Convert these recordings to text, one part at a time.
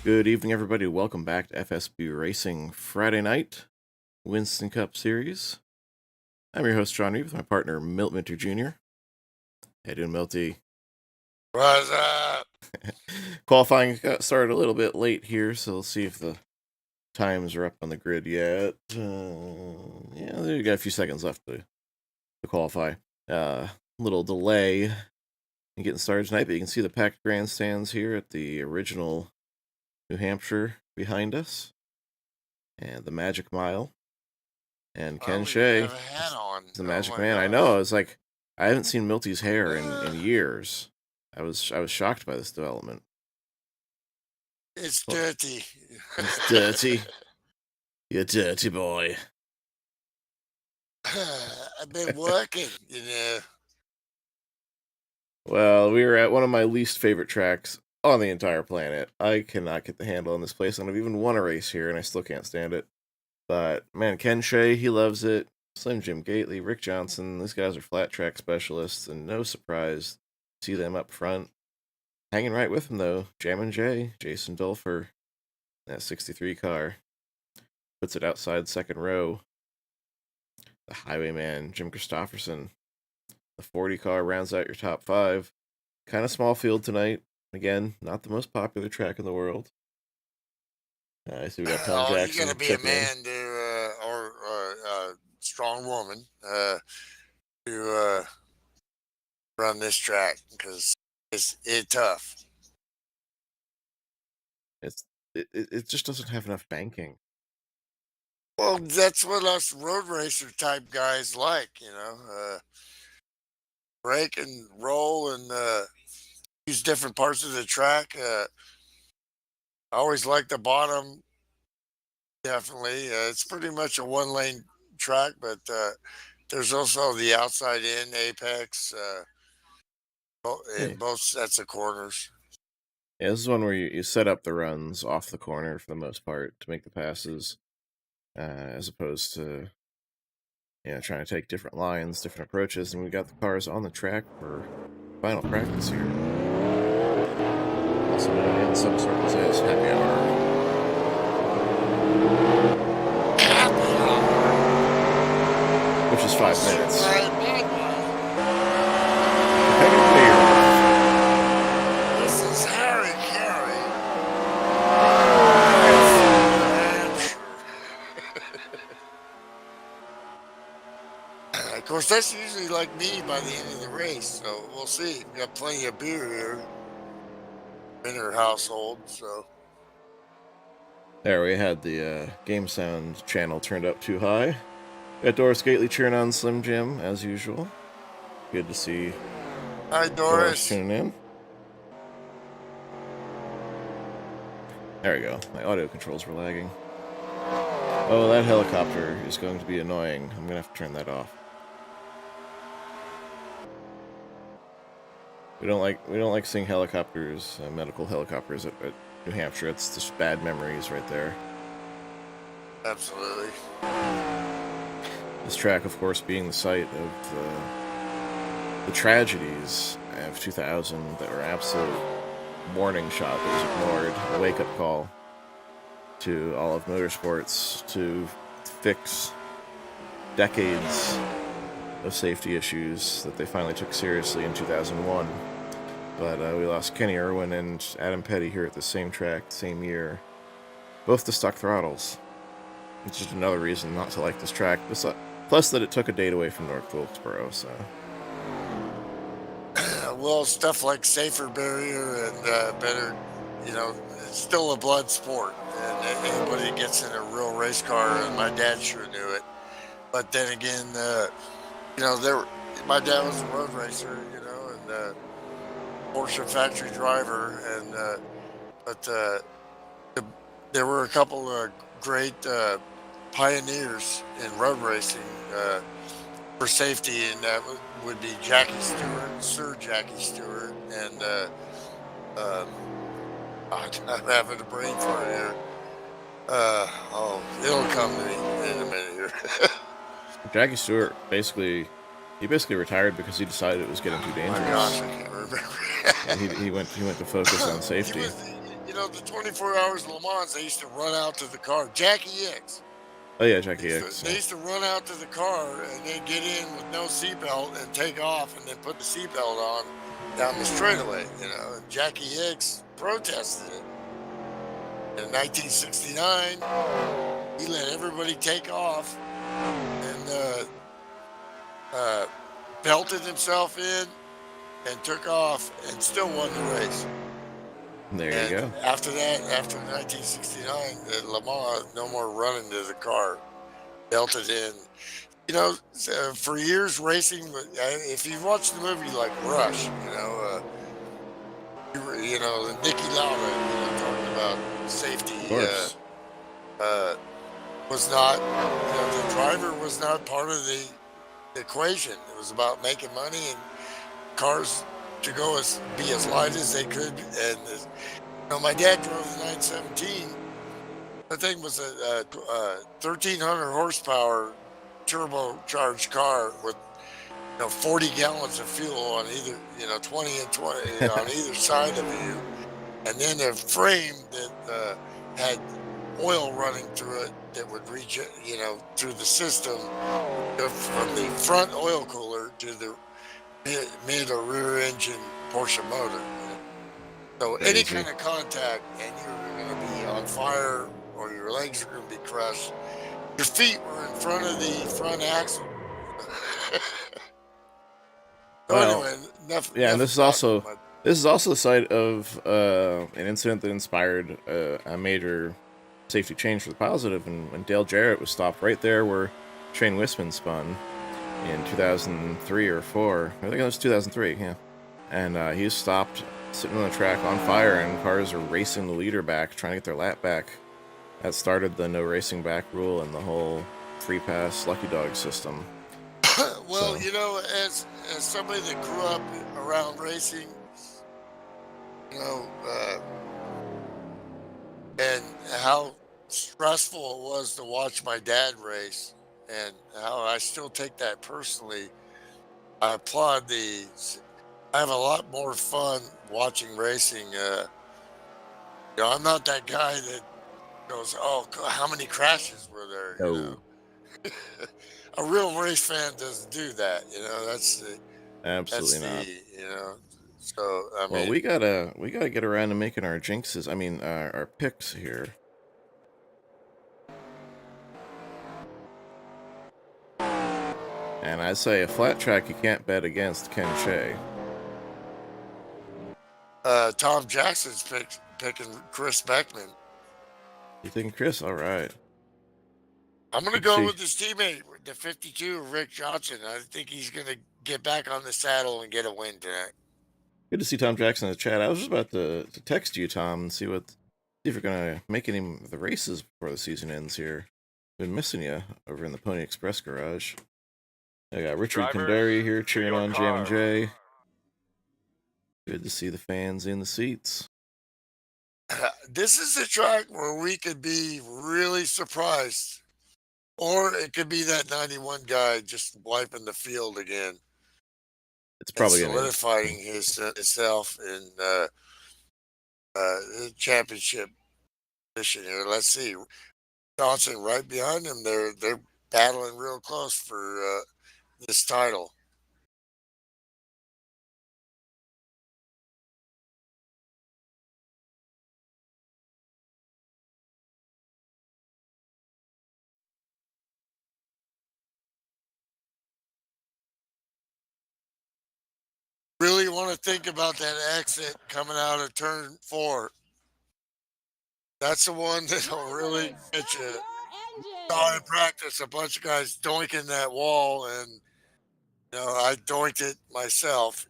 Good evening, everybody. Welcome back to FSB Racing Friday Night Winston Cup Series. I'm your host, John Reed, with my partner, Milt Minter Jr. How you doing, Milty? What's up? Qualifying got started a little bit late here, so we'll see if the times are up on the grid yet. Yeah, we got a few seconds left to qualify. Little delay in getting started tonight, but you can see the packed grandstands here at the original New Hampshire behind us, and the Magic Mile, and Ken Shea, have a hat on. the Magic Man. Gosh. I know. I was like, I haven't seen Milty's hair in years. I was shocked by this development. It's dirty. It's dirty. You dirty boy. I've been working, you know. Well, we were at one of my least favorite tracks on the entire planet. I cannot get the handle on this place. I've even won a race here, and I still can't stand it. But, man, Ken Shea, he loves it. Slim Jim Gately, Rick Johnson, these guys are flat track specialists, and no surprise to see them up front. Hanging right with him, though, Jammin' Jay, Jason Dulfer, that 63 car. Puts it outside second row. The Highwayman, Jim Christopherson. The 40 car rounds out your top five. Kind of small field tonight. Again, not the most popular track in the world. I see we got Tom Jackson. You gotta be a man or a strong woman to run this track because it's tough. It just doesn't have enough banking. Well, that's what us road racer type guys like, you know. Break and roll and use different parts of the track. I always like the bottom. Definitely, it's pretty much a one-lane track, but there's also the outside in apex in both sets of corners. Yeah, this is one where you set up the runs off the corner for the most part to make the passes, as opposed to trying to take different lines, different approaches, and we got the cars on the track for final practice here. Also known in some circles as happy hour. Which is 5 minutes. This is Harry Carey. Of course, that's usually like me by the end of the race, so we'll see. We got plenty of beer here in our household, so. There, we had the game sound channel turned up too high. Got Doris Gately cheering on Slim Jim, as usual. Good to see. Hi, Doris. Tuning in. There we go. My audio controls were lagging. Oh, that helicopter is going to be annoying. I'm going to have to turn that off. We don't like seeing helicopters, medical helicopters at New Hampshire. It's just bad memories right there. Absolutely. This track, of course, being the site of the tragedies of 2000 that were absolute warning shot that was ignored, a wake-up call to all of motorsports to fix decades of safety issues that they finally took seriously in 2001. But we lost Kenny Irwin and Adam Petty here at the same track, same year. Both to stuck throttles. It's just another reason not to like this track. Plus that it took a date away from North Wilkesboro, so. Well, stuff like safer barrier and better, it's still a blood sport. And anybody that gets in a real race car, and my dad sure knew it. But then again, my dad was a road racer, and Porsche factory driver, and there were a couple of great pioneers in road racing for safety, and that would be Jackie Stewart, Sir Jackie Stewart, and I'm having a brain fart here. It'll come to me in a minute here. Jackie Stewart basically retired because he decided it was getting too dangerous. Oh my gosh, I can't remember. And he went to focus on safety. the 24 Hours of Le Mans, they used to run out to the car. Jackie X. Oh yeah, Jackie X. They used to run out to the car and then get in with no seatbelt and take off and then put the seatbelt on down the straightaway. And Jackie Hicks protested it. In 1969, he let everybody take off and belted himself in and took off and still won the race. There you go. After that, after 1969, at Le Mans, no more running to the car, belted in. For years racing, if you watch the movie like Rush, Nicky Lauda, talking about safety, was not, the driver was not part of the equation. It was about making money and cars to be as light as they could. And my dad drove the 917. The thing was a 1,300 horsepower turbocharged car with 40 gallons of fuel on either 20 and 20 on either side of you, and then a frame that had oil running through it that would reach through the system from the front oil cooler to the mid or rear engine Porsche motor. So any kind of contact and you're going to be on fire or your legs are going to be crushed. Your feet were in front of the front axle. And this is also the site of an incident that inspired a major safety change for the positive, and when Dale Jarrett was stopped right there where Shane Wisman spun in 2003 or 4. I think it was 2003, yeah. And he was stopped sitting on the track on fire, and cars are racing the leader back, trying to get their lap back. That started the no racing back rule and the whole free pass lucky dog system. Well, as somebody that grew up around racing, and how stressful it was to watch my dad race, and how I still take that personally, I applaud I have a lot more fun watching racing. I'm not that guy that goes, "Oh, how many crashes were there?" No. A real race fan doesn't do that. That's absolutely not. So I mean, well, we gotta get around to making our jinxes. I mean, our picks here. And I'd say a flat track you can't bet against Ken Shea. Tom Jackson's picking Chris Beckman. You thinking Chris? All right. I'm going to go with his teammate, the 52, Rick Johnson. I think he's going to get back on the saddle and get a win tonight. Good to see Tom Jackson in the chat. I was just about to text you, Tom, and see if you're going to make any of the races before the season ends here. Been missing you over in the Pony Express garage. I got Richard Kandari here cheering on Jam and J. Good to see the fans in the seats. This is a track where we could be really surprised. Or it could be that 91 guy just wiping the field again. It's probably solidifying himself in the championship position here. Let's see. Johnson right behind him. They're battling real close for this title. Really want to think about that exit coming out of turn 4. That's the one that'll really get you. Saw in practice a bunch of guys doinking that wall, and I doinked it myself.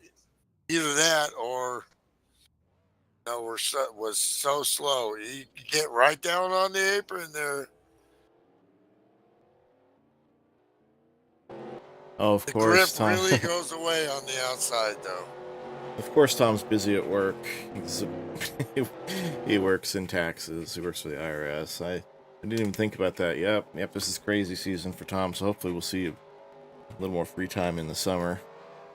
Either that or was so slow. You get right down on the apron there. Oh, of course, Tom. The grip really goes away on the outside, though. Of course, Tom's busy at work. He works in taxes. He works for the IRS. I didn't even think about that. Yep, this is crazy season for Tom, so hopefully we'll see a little more free time in the summer.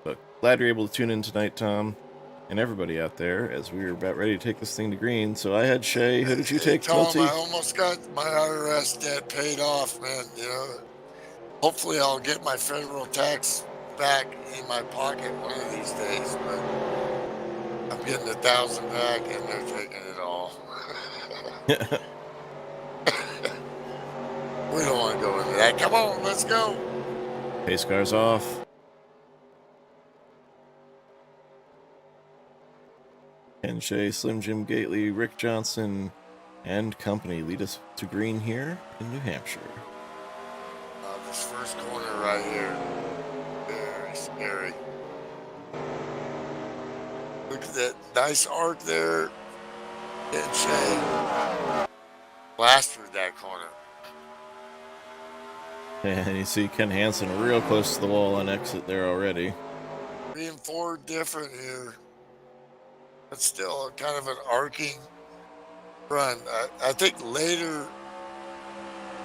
But glad you're able to tune in tonight, Tom. and everybody out there as we were about ready to take this thing to green. So I had Shay. Who did you take, Tom, Melty? I almost got my IRS debt paid off, man. Hopefully I'll get my federal tax back in my pocket one of these days, but I'm getting 1,000 back and they're taking it all. We don't want to go into that. Come on, let's go. Pace cars off. Ken Shea, Slim Jim Gately, Rick Johnson, and company lead us to green here in New Hampshire. This first corner right here, very scary. Look at that nice arc there. Ken Shea blast through that corner. And you see Ken Hansen real close to the wall on exit there already. 3 and 4 different here. But still kind of an arcing run. I think later,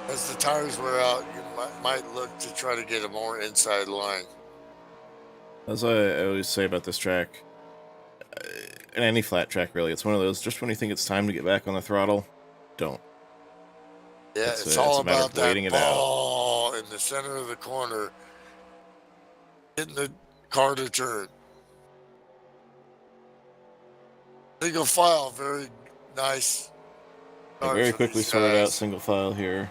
as the tires wear out, you might look to try to get a more inside line. As I always say about this track, in any flat track really, it's one of those, just when you think it's time to get back on the throttle, don't. Yeah, it's all about that waiting it out. ball in the center of the corner, getting the car to turn. Single file, very nice. Yeah, very quickly sorted out single file here.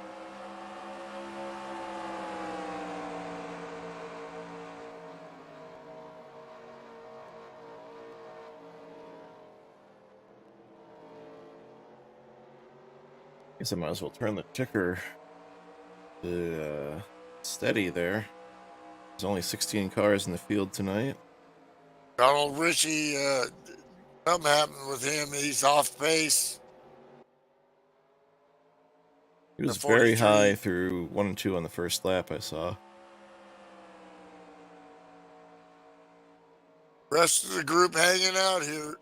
Guess I might as well turn the ticker to steady there. There's only 16 cars in the field tonight. Donald Ritchie, something happened with him. He's off pace. He was very high through 1 and 2 on the first lap, I saw. Rest of the group hanging out here.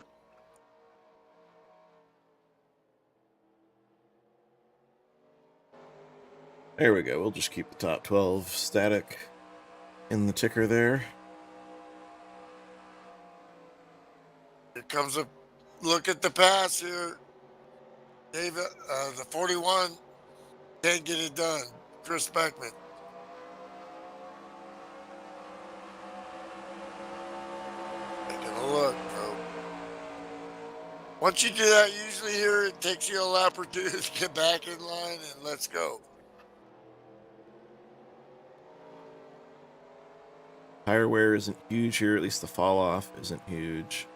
There we go. We'll just keep the top 12 static in the ticker there. Here comes a look at the pass here. David, the 41 can't get it done. Chris Beckman. Taking a look, bro. Once you do that, usually here it takes you a lap or two to get back in line and let's go. Tire wear isn't huge here, at least the fall off isn't huge.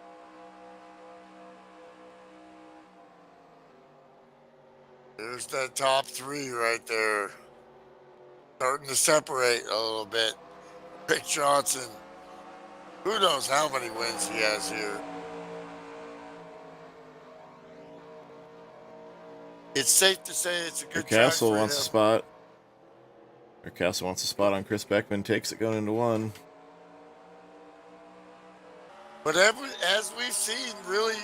There's that top 3 right there. Starting to separate a little bit. Rick Johnson. Who knows how many wins he has here. It's safe to say it's a good track Castle for wants him. a spot. Castle wants a spot on Chris Beckman, takes it going into 1. But as we've seen, really,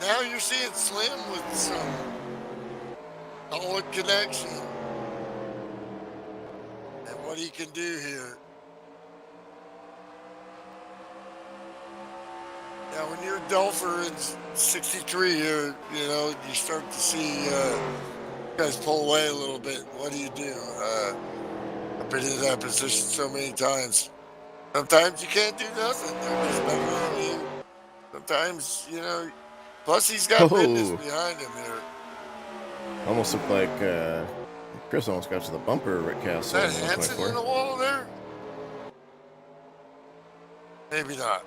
now you're seeing Slim with some solid connection. And what he can do here. Now, when you're a Delpher in 63 here, you start to see guys pull away a little bit. What do? I've been in that position so many times. Sometimes you can't do nothing. They're just better than you. Sometimes, plus he's got business behind him here. Almost looked like Chris almost got to the bumper, Rick Castle. Is that Hansen in the wall there? Maybe not.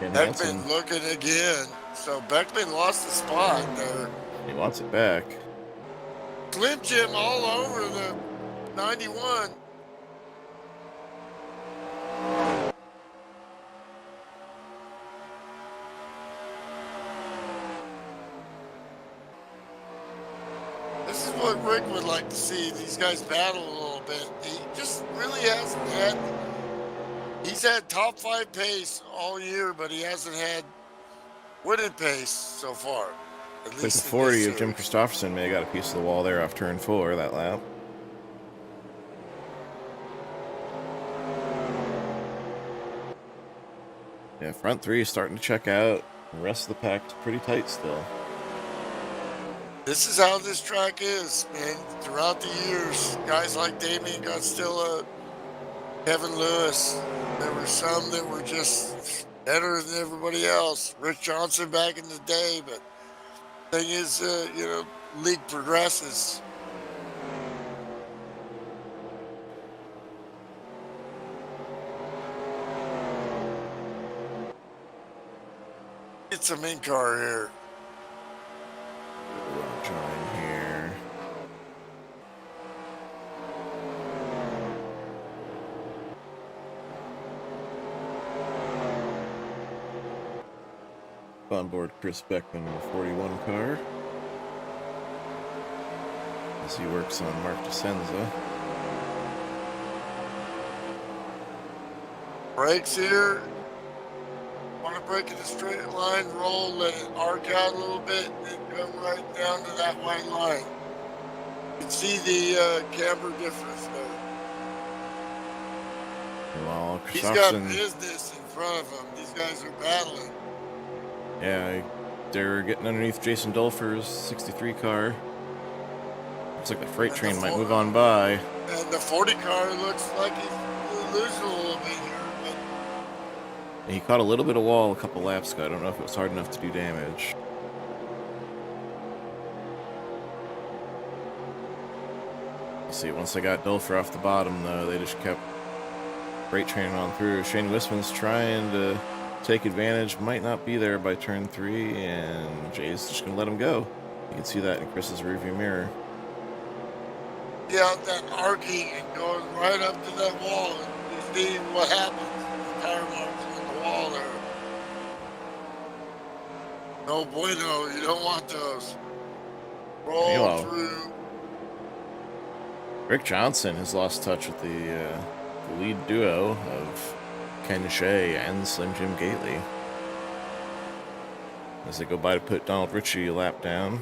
Beckman looking again. So Beckman lost the spot there. He wants it back. Slim Jim all over the 91. This is what Rick would like to see. These guys battle a little bit. He just really hasn't had. He's had top 5 pace all year, but he hasn't had winning pace so far. At least the 40 of Jim Christopherson may have got a piece of the wall there off turn 4 that lap. Yeah, front three is starting to check out. The rest of the pack's pretty tight still. This is how this track is, man. Throughout the years, guys like Damien Costello, Kevin Lewis, there were some that were just better than everybody else. Rick Johnson back in the day, but thing is, league progresses. Get some in-car here. Join here. On board Chris Beckman in the 41 car as he works on Mark DeSenza. Brakes here. Want to break in a straight line, roll, let it arc out a little bit, and come right down to that white line. You can see the camber difference there. Well, He's got business in front of him. These guys are battling. Yeah, they're getting underneath Jason Dulfer's 63 car. Looks like the freight train might move on by. And the 40 car looks like he's losing a little bit here. He caught a little bit of wall a couple laps ago. I don't know if it was hard enough to do damage. Let's see, once they got Dulfer off the bottom, though, they just kept freight training on through. Shane Wisman's trying to take advantage, might not be there by turn 3, and Jay's just going to let him go. You can see that in Chris's rearview mirror. Yeah, that arcing and going right up to that wall, and you see what happens. The tire marks on the wall there. No bueno, you don't want those. Roll through. Rick Johnson has lost touch with the lead duo of Ken Shea and Slim Jim Gately as they go by to put Donald Ritchie a lap down.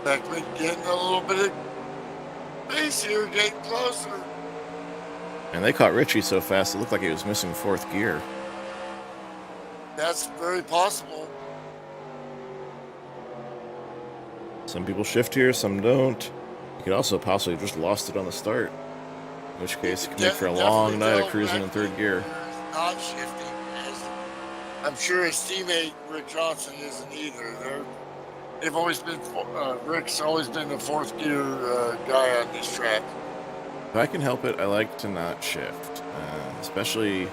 Beckman getting a little bit of pace here, getting closer. And they caught Ritchie so fast it looked like he was missing fourth gear. That's very possible. Some people shift here, some don't. You could also possibly have just lost it on the start. In which case, it can make for a long night of cruising in third gear. Not shifting. I'm sure his teammate Rick Johnson isn't either. They've always been. Rick's always been the fourth gear guy on this track. If I can help it, I like to not shift. Especially,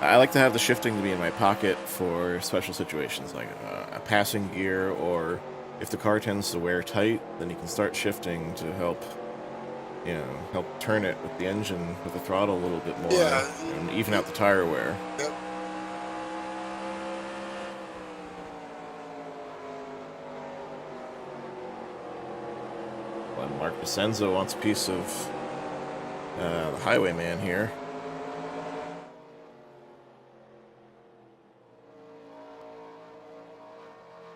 I like to have the shifting to be in my pocket for special situations like a passing gear, or if the car tends to wear tight, then you can start shifting to help turn it with the engine, with the throttle a little bit more, and even out the tire wear. Yep. And Mark DeSenza wants a piece of the highwayman here.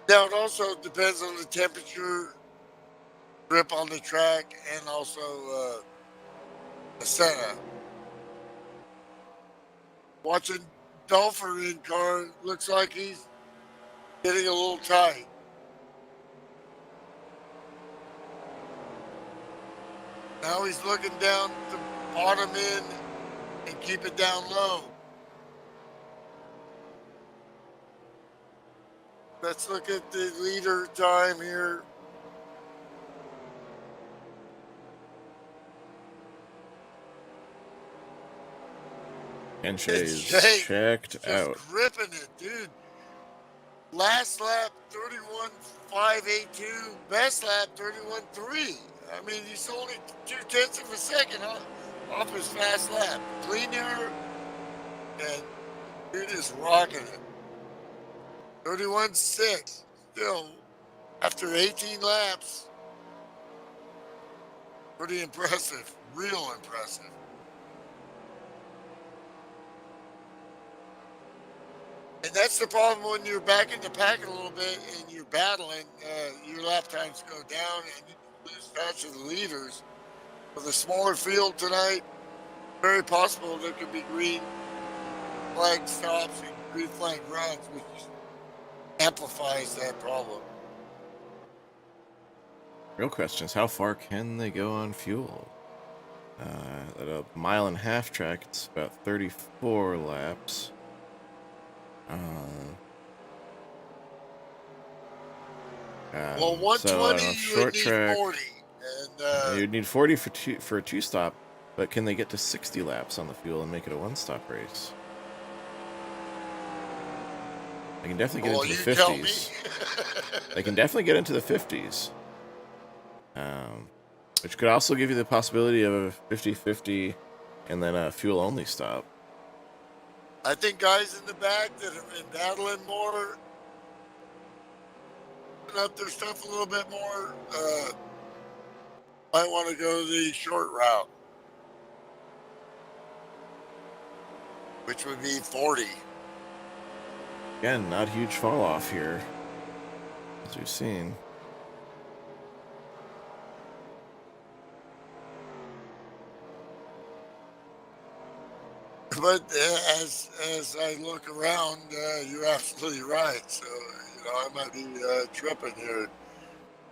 Now, it also depends on the temperature, grip on the track, and also the setup. Watching Dulfer in car, looks like he's getting a little tight. Now he's looking down the bottom end and keep it down low. Let's look at the leader time here. And Shay's checked out. Gripping it, dude. Last lap, 31.582. Best lap, 31.3. I mean, he's only 0.2 of a second off his fast lap. Clean air, and dude is rocking it. 31.6. Still, after 18 laps, pretty impressive. Real impressive. And that's the problem when you're back in the pack a little bit and you're battling, your lap times go down and you lose touch of the leaders. With a smaller field tonight, very possible there could be green flag stops and green flag runs, which amplifies that problem. Real question is, how far can they go on fuel? At a 1.5 mile track, it's about 34 laps. Well, So 120, on a you would short need track, 40. And you'd need 40 for a 2-stop, but can they get to 60 laps on the fuel and make it a 1-stop race? They can definitely get well, into you the tell me. 50s. They can definitely get into the 50s. Which could also give you the possibility of a 50-50 and then a fuel-only stop. I think guys in the back that have been battling more, putting up their stuff a little bit more, might want to go the short route, which would be 40. Again, not huge fall off here, as we've seen. But as I look around, you're absolutely right. So, I might be tripping here.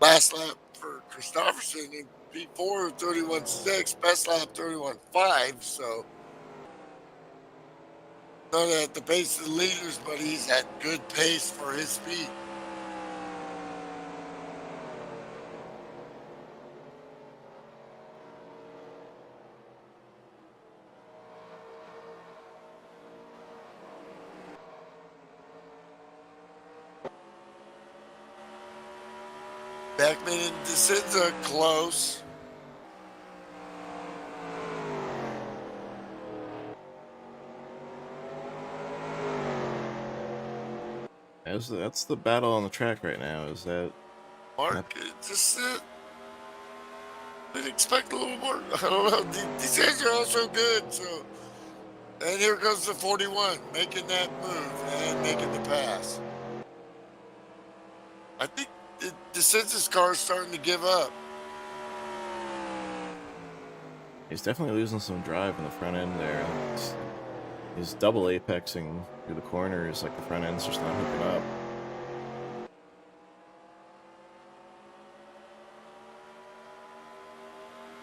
Last lap for Christopherson in P4 31.6, best lap 31.5. So, not at the pace of the leaders, but he's at good pace for his speed. Beckman and DeSenza close. That's the battle on the track right now. Is that Mark, I'd expect a little more. I don't know. These guys are also good. So, and here goes the 41, making that move and making the pass. I think the census car is starting to give up. He's definitely losing some drive in the front end there. He's double apexing through the corners, like the front end's just not hooking up.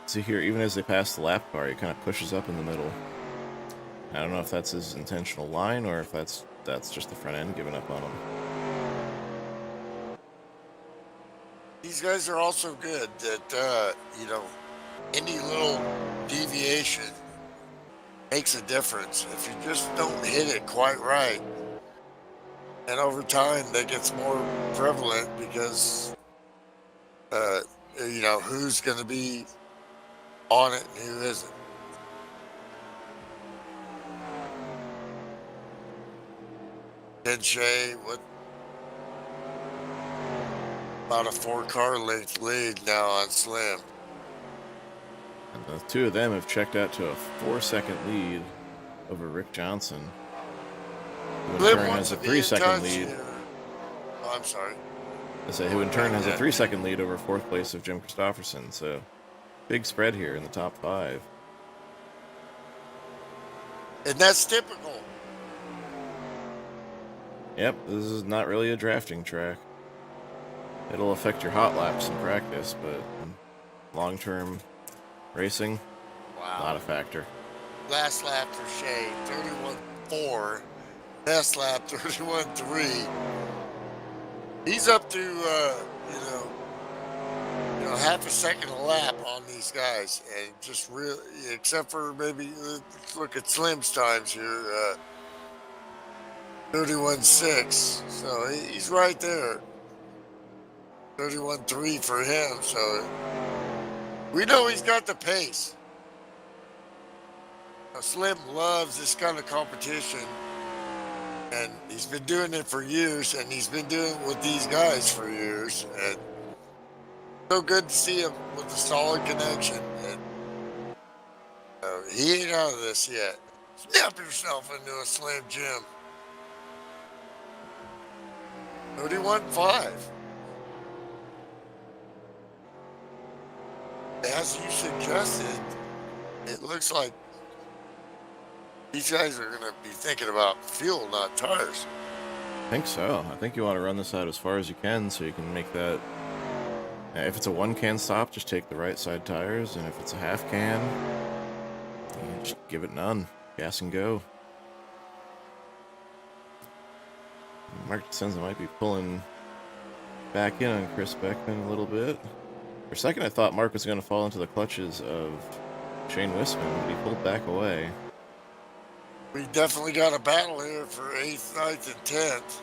See here, even as they pass the lap bar, he kind of pushes up in the middle. I don't know if that's his intentional line or if that's just the front end giving up on him. These guys are also good at, any little deviation makes a difference. If you just don't hit it quite right, and over time that gets more prevalent because, who's going to be on it and who isn't. Ken Shea, what about a 4-car length lead now on Slim? And the two of them have checked out to a 4-second lead over Rick Johnson, who in turn has a 3-second lead. Oh, I'm sorry. Who in turn has a 3-second lead over 4th place of Jim Christopherson. So, big spread here in the top 5. And that's typical. Yep, this is not really a drafting track. It'll affect your hot laps in practice, but long-term racing, not a factor. Last lap for Shea, 31.4. Best lap, 31.3. He's up to, half a second a lap on these guys. And just really, except for maybe, let's look at Slim's times here, 31.6. So he's right there. 31.3 for him. So we know he's got the pace. Now, Slim loves this kind of competition. And he's been doing it for years, and he's been doing it with these guys for years. And so good to see him with a solid connection. And he ain't out of this yet. Snap yourself into a Slim Jim. 31.5. As you suggested, it looks like These guys are going to be thinking about fuel, not tires. I think so. I think you want to run this out as far as you can so you can make that. If it's a 1 can stop, just take the right side tires, and if it's a half can, just give it none. Gas and go. Mark DeSenza might be pulling back in on Chris Beckman a little bit. For a second, I thought Mark was going to fall into the clutches of Shane Wisman, but he pulled back away. We definitely got a battle here for 8th, 9th, and 10th.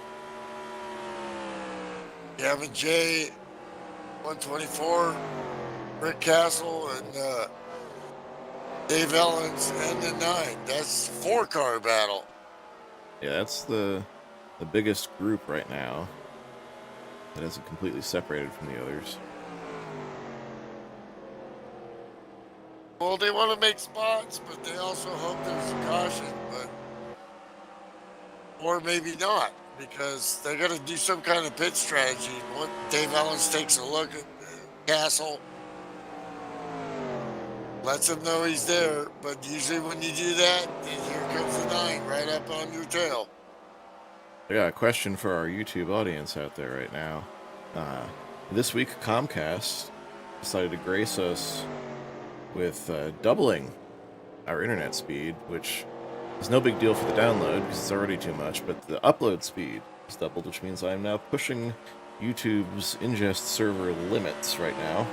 Gavin J, 124, Rick Castle, and Dave Ellens, and the 9. That's 4-car battle. Yeah, that's the biggest group right now that isn't completely separated from the others. Well, they want to make spots, but they also hope there's a caution, or maybe not, because they're going to do some kind of pit strategy. When Dave Ellens takes a look at Castle, lets him know he's there, but usually when you do that, here comes the 9 right up on your tail. I got a question for our YouTube audience out there right now. This week, Comcast decided to grace us with doubling our internet speed, which is no big deal for the download because it's already too much, but the upload speed is doubled, which means I'm now pushing YouTube's ingest server limits right now.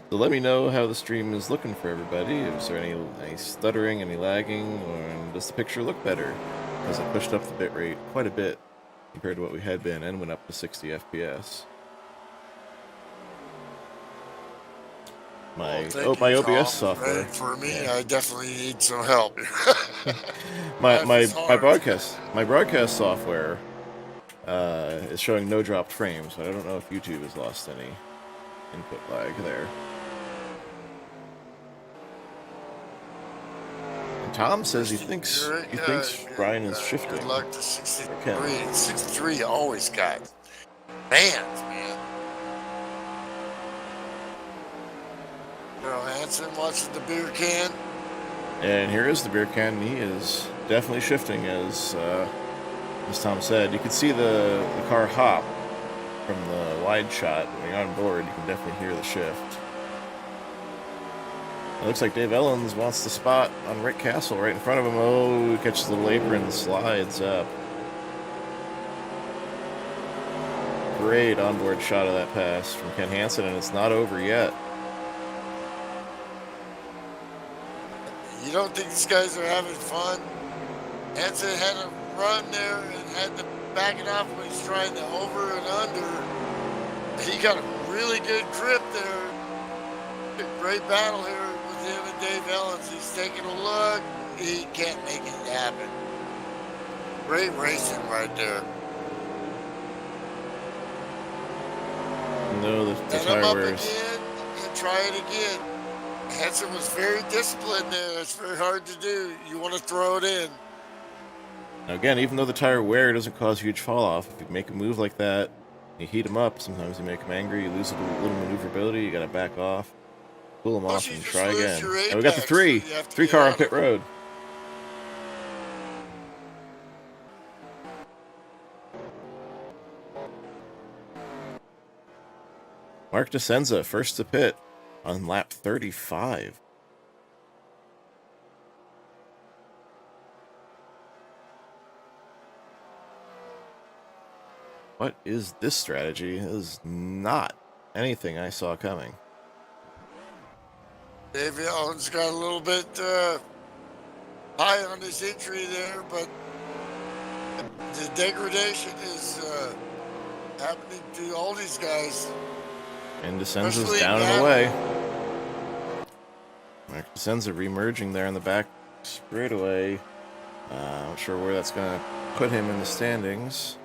So let me know how the stream is looking for everybody. Is there any stuttering, any lagging, or does the picture look better? Because I pushed up the bitrate quite a bit compared to what we had been and went up to 60 FPS. My OBS software. For me, yeah. I definitely need some help. my broadcast software is showing no dropped frames, but I don't know if YouTube has lost any input lag there. And Tom says he thinks Brian is shifting. Good luck to 63. 63 always got fans, man. Hanson watching the beer can. And here is the beer can. He is definitely shifting, as Tom said. You can see the car hop from the wide shot. When you're on board, you can definitely hear the shift. It looks like Dave Ellens wants the spot on Rick Castle right in front of him. Oh, he catches the little apron, slides up. Great onboard shot of that pass from Ken Hansen, and it's not over yet. You don't think these guys are having fun? Hansen had a run there and had to back it off when he's trying to over and under. He got a really good grip there. Great battle here with him and Dave Ellens. He's taking a look. He can't make it happen. Great racing right there. No, the tire up wears. Again and try it again. Hansen was very disciplined there. It's very hard to do. You want to throw it in. Now again, even though the tire wear doesn't cause huge fall off, if you make a move like that, you heat them up, sometimes you make them angry, you lose a little maneuverability, you gotta back off, pull them off, and try again. And we got the three car on pit road. Mark DeSenza, first to pit on lap 35. What is this strategy? It is not anything I saw coming. Dave Ellens got a little bit high on his entry there, but the degradation is happening to all these guys. And DeSenza's down and away. Mark DeSenza remerging there in the back straightaway. Not sure where that's going to put him in the standings.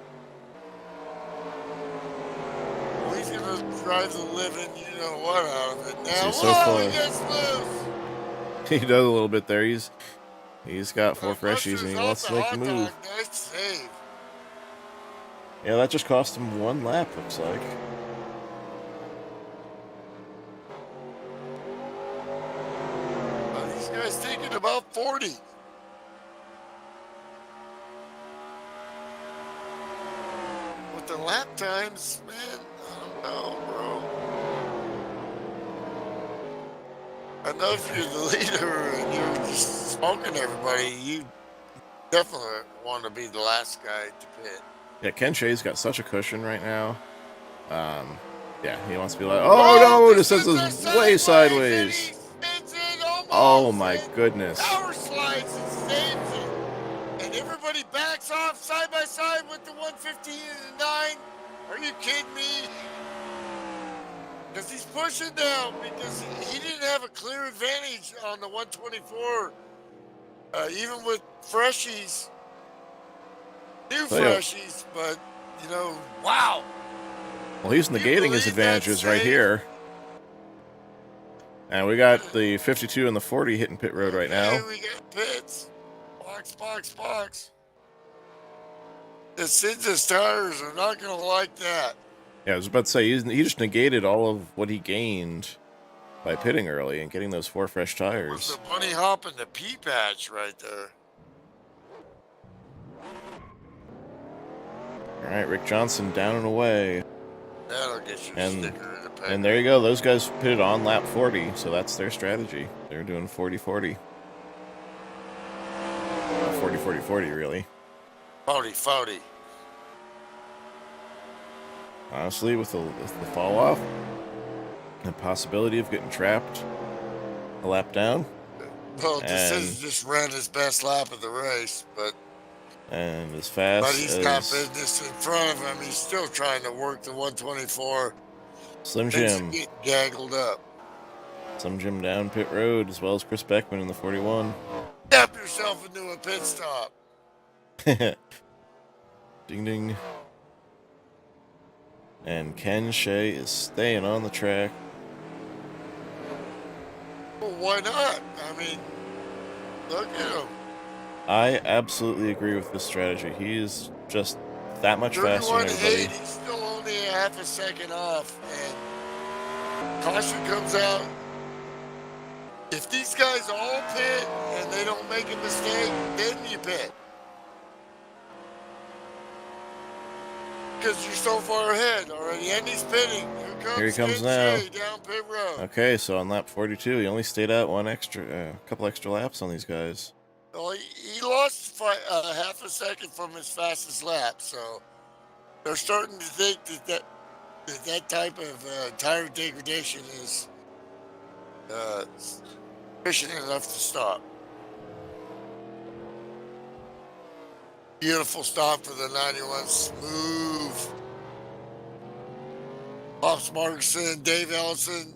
Well, he's going to drive the living, you know what, out of it. Now, he gets loose. He does a little bit there. He's got 4 freshies and he wants to make the move. Nice save. Yeah, that just cost him 1 lap, looks like. These guys taking about 40. the lap times, man, I don't know, bro. I know if you're the leader and you're just smoking everybody, you definitely want to be the last guy to pit. Yeah, Ken Shea's got such a cushion right now. Yeah, he wants to be like, oh no, this This is is a way sideways, and he sideways. spins it Oh almost, my and goodness. power slides and saves it. And everybody backs off side by side with the 115 and the 9. Are you kidding me? Because he's pushing down because he didn't have a clear advantage on the 124. Even with freshies, new So, yeah, freshies, but wow. well, he's Can you negating his believe that advantages right save? here. And we got the 52 and the 40 hitting pit road right now. Okay, we got pits. Box. The Cintas tires are not going to like that. Yeah, I was about to say, he just negated all of what he gained by pitting early and getting those 4 fresh tires. The bunny hop and the pea patch right there. All right, Rick Johnson down and away. That'll get you a sticker in the pack. And there you go. Those guys pitted on lap 40, so that's their strategy. They're doing 40-40. 40-40-40, really. 40. Honestly, with the fall off, the possibility of getting trapped a lap down. Well, DeCinces just ran his best lap of the race, and as fast but he's got business in front of him. He's still trying to work the 124. Slim Jim getting gaggled up. Slim Jim down pit road, as well as Chris Beckman in the 41. Step yourself into a pit stop. Ding ding. And Ken Shea is staying on the track. Well, why not? I mean, look at him. I absolutely agree with this strategy. He is just that much faster than everybody. He's still only a half a second off, and caution comes out. If these guys all pit and they don't make a mistake, then you pit. Because you're so far ahead already, and he's pitting. Here he comes now. Down pit road. Okay, so on lap 42, he only stayed out a couple extra laps on these guys. Well, he lost half a second from his fastest lap, so they're starting to think that type of tire degradation is sufficient enough to stop. Beautiful stop for the 91, smooth. Pops Markson, Dave Ellison,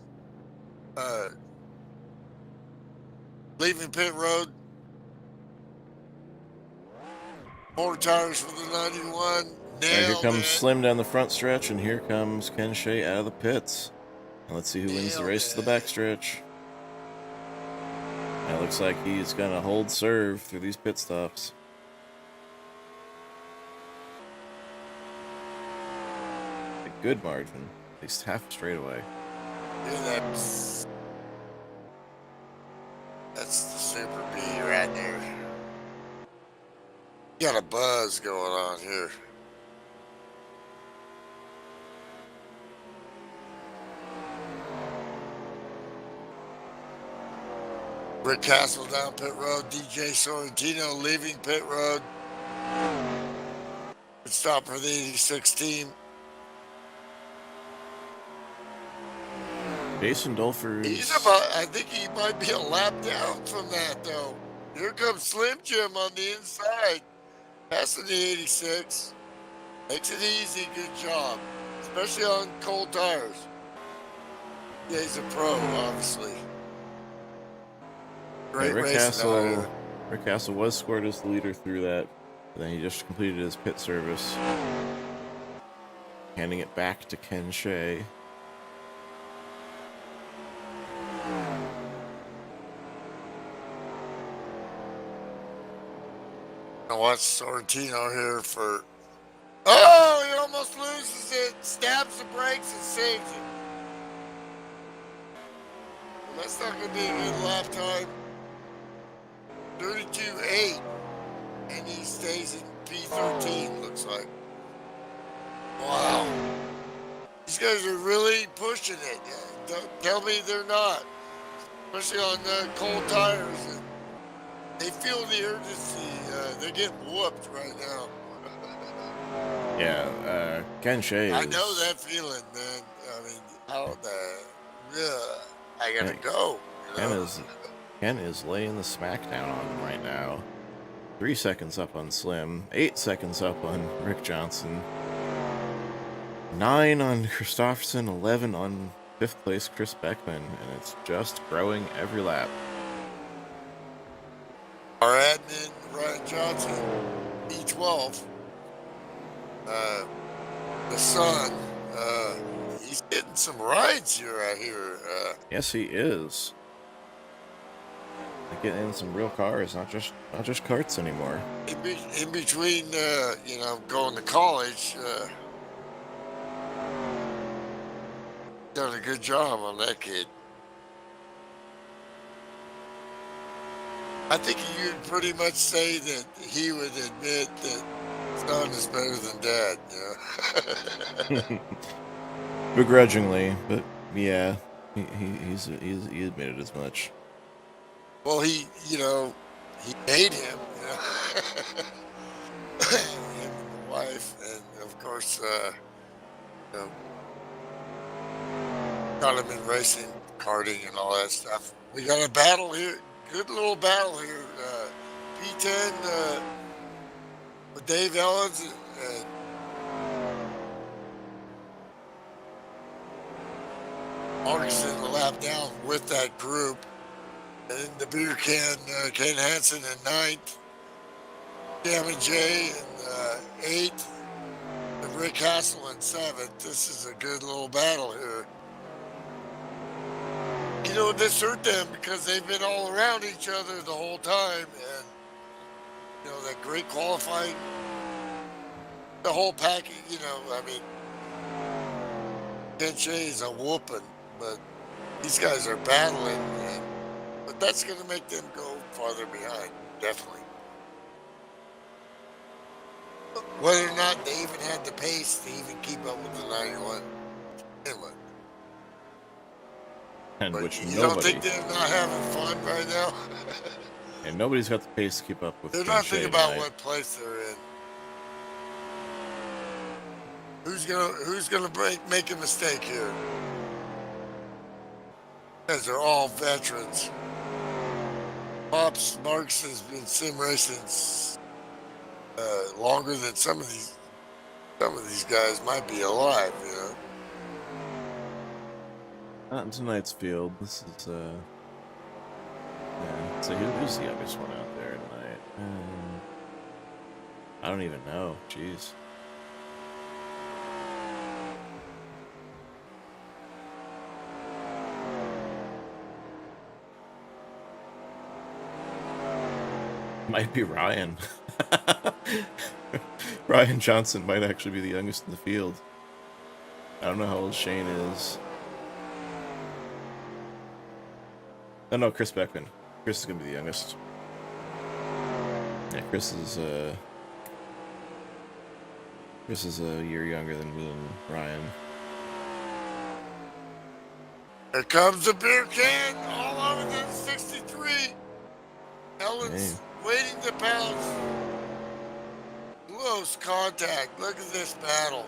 leaving pit road. 4 tires for the 91. Here comes Slim down the front stretch, and here comes Ken Shea out of the pits. Now let's see who wins the race to the backstretch. It looks like he's going to hold serve through these pit stops. A good margin, at least half straightaway. That's the Super B right there. Got a buzz going on here. Rick Castle down pit road. DJ Sorrentino leaving pit road. Good stop for the 86 team. Jason Dolfers. I think he might be a lap down from that, though. Here comes Slim Jim on the inside. Passing the 86. Makes it easy. Good job. Especially on cold tires. Yeah, he's a pro, obviously. Great Rick racing. Castle was scored as the leader through that. And then he just completed his pit service. Handing it back to Ken Shea. I watch Sorrentino here for... Oh, he almost loses it. Stabs the brakes and saves it. Well, that's not going to be a good lap time. 32.8. And he stays in P13, looks like. Wow. These guys are really pushing it. Don't tell me they're not, especially on cold tires. And they feel the urgency. They're getting whooped right now. Yeah, Ken Shea I know is that feeling, man. I mean, how the I gotta Ken, go. You Ken know. is Ken is laying the smackdown on him right now. 3 seconds up on Slim, 8 seconds up on Rick Johnson, 9 on Christopherson, 11 on fifth place Chris Beckman, and it's just growing every lap. Our admin Ryan Johnson, B12. The son. He's getting some rides here. I hear. Yes, he is. They're getting in some real cars, not just carts anymore. In between, going to college, done a good job on that kid. I think you'd pretty much say that he would admit that son is better than dad. Begrudgingly, but yeah, he admitted as much. Well, he made him. Him and the wife, and of course, you know, got him in racing, karting, and all that stuff. We got a battle here. Good little battle here. P10 with Dave Ellens and Markson a lap down with that group. And then the beer can, Ken Hansen in ninth, Cam and Jay in eighth, and Rick Hassel in seventh. This is a good little battle here. You know, this hurt them because they've been all around each other the whole time. And, that great qualifying, the whole package, I mean, Ken Shay's a whooping, but these guys are battling. But that's going to make them go farther behind, definitely. Whether or not they even had the pace to even keep up with the 91. Anyway. And But which you nobody, don't think they're not having fun right now? and nobody's got the pace to keep up with. They're Ken not Shea thinking about tonight. what place they're in. Who's gonna make a mistake here? Because they're all veterans. Pops Marks has been sim racing longer than some of these guys might be alive. Not in tonight's field. This is yeah. So who's the youngest one out there tonight? I don't even know. Jeez. Might be Ryan. Ryan Johnson might actually be the youngest in the field. I don't know how old Shane is. Oh no, Chris Beckman. Chris is gonna be the youngest. Yeah, Chris is a year younger than me and Ryan. Here comes the beer can all over the 63. Ellen's waiting to pounce. Close contact. Look at this battle.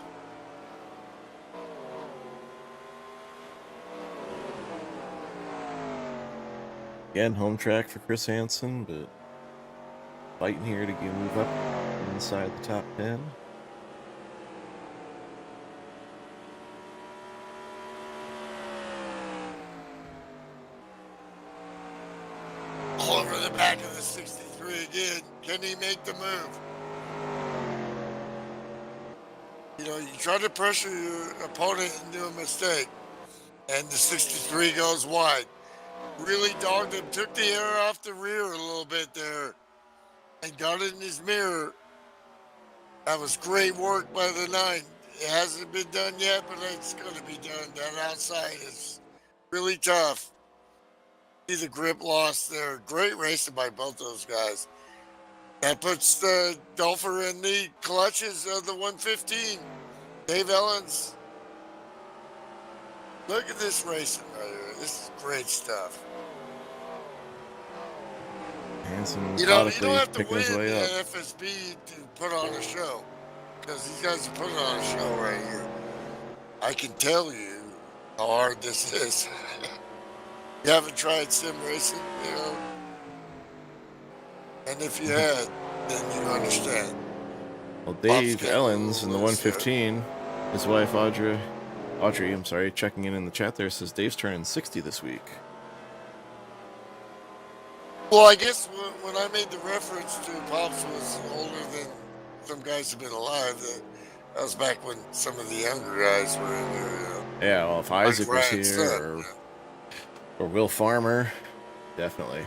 Again, home track for Chris Hansen, but fighting here to move up inside the top 10. All over the back of the 63 again. Can he make the move? You try to pressure your opponent into a mistake, and the 63 goes wide. Really dogged him, took the air off the rear a little bit there, and got it in his mirror. That was great work by the 9. It hasn't been done yet, but it's going to be done. That outside is really tough. See the grip loss there. Great racing by both those guys. That puts the Dolpher in the clutches of the 115. Dave Ellens, look at this racing right here. This is great stuff. Hanson You don't methodically have to picking win his the way up. NFSB to put on a show, because these guys are putting on a show right here. I can tell you how hard this is. You haven't tried sim racing, you know, and if you had, then you understand. Well, Bob's Dave getting a Ellens in little the loose here. 115, his wife Audrey, I'm sorry, checking in the chat there, says Dave's turning 60 this week. Well, I guess when I made the reference to Pops was older than some guys have been alive, that was back when some of the younger guys were in there, you know. Yeah, well, if Like Isaac was Ryan's here, son, or you know. or Will Farmer, definitely.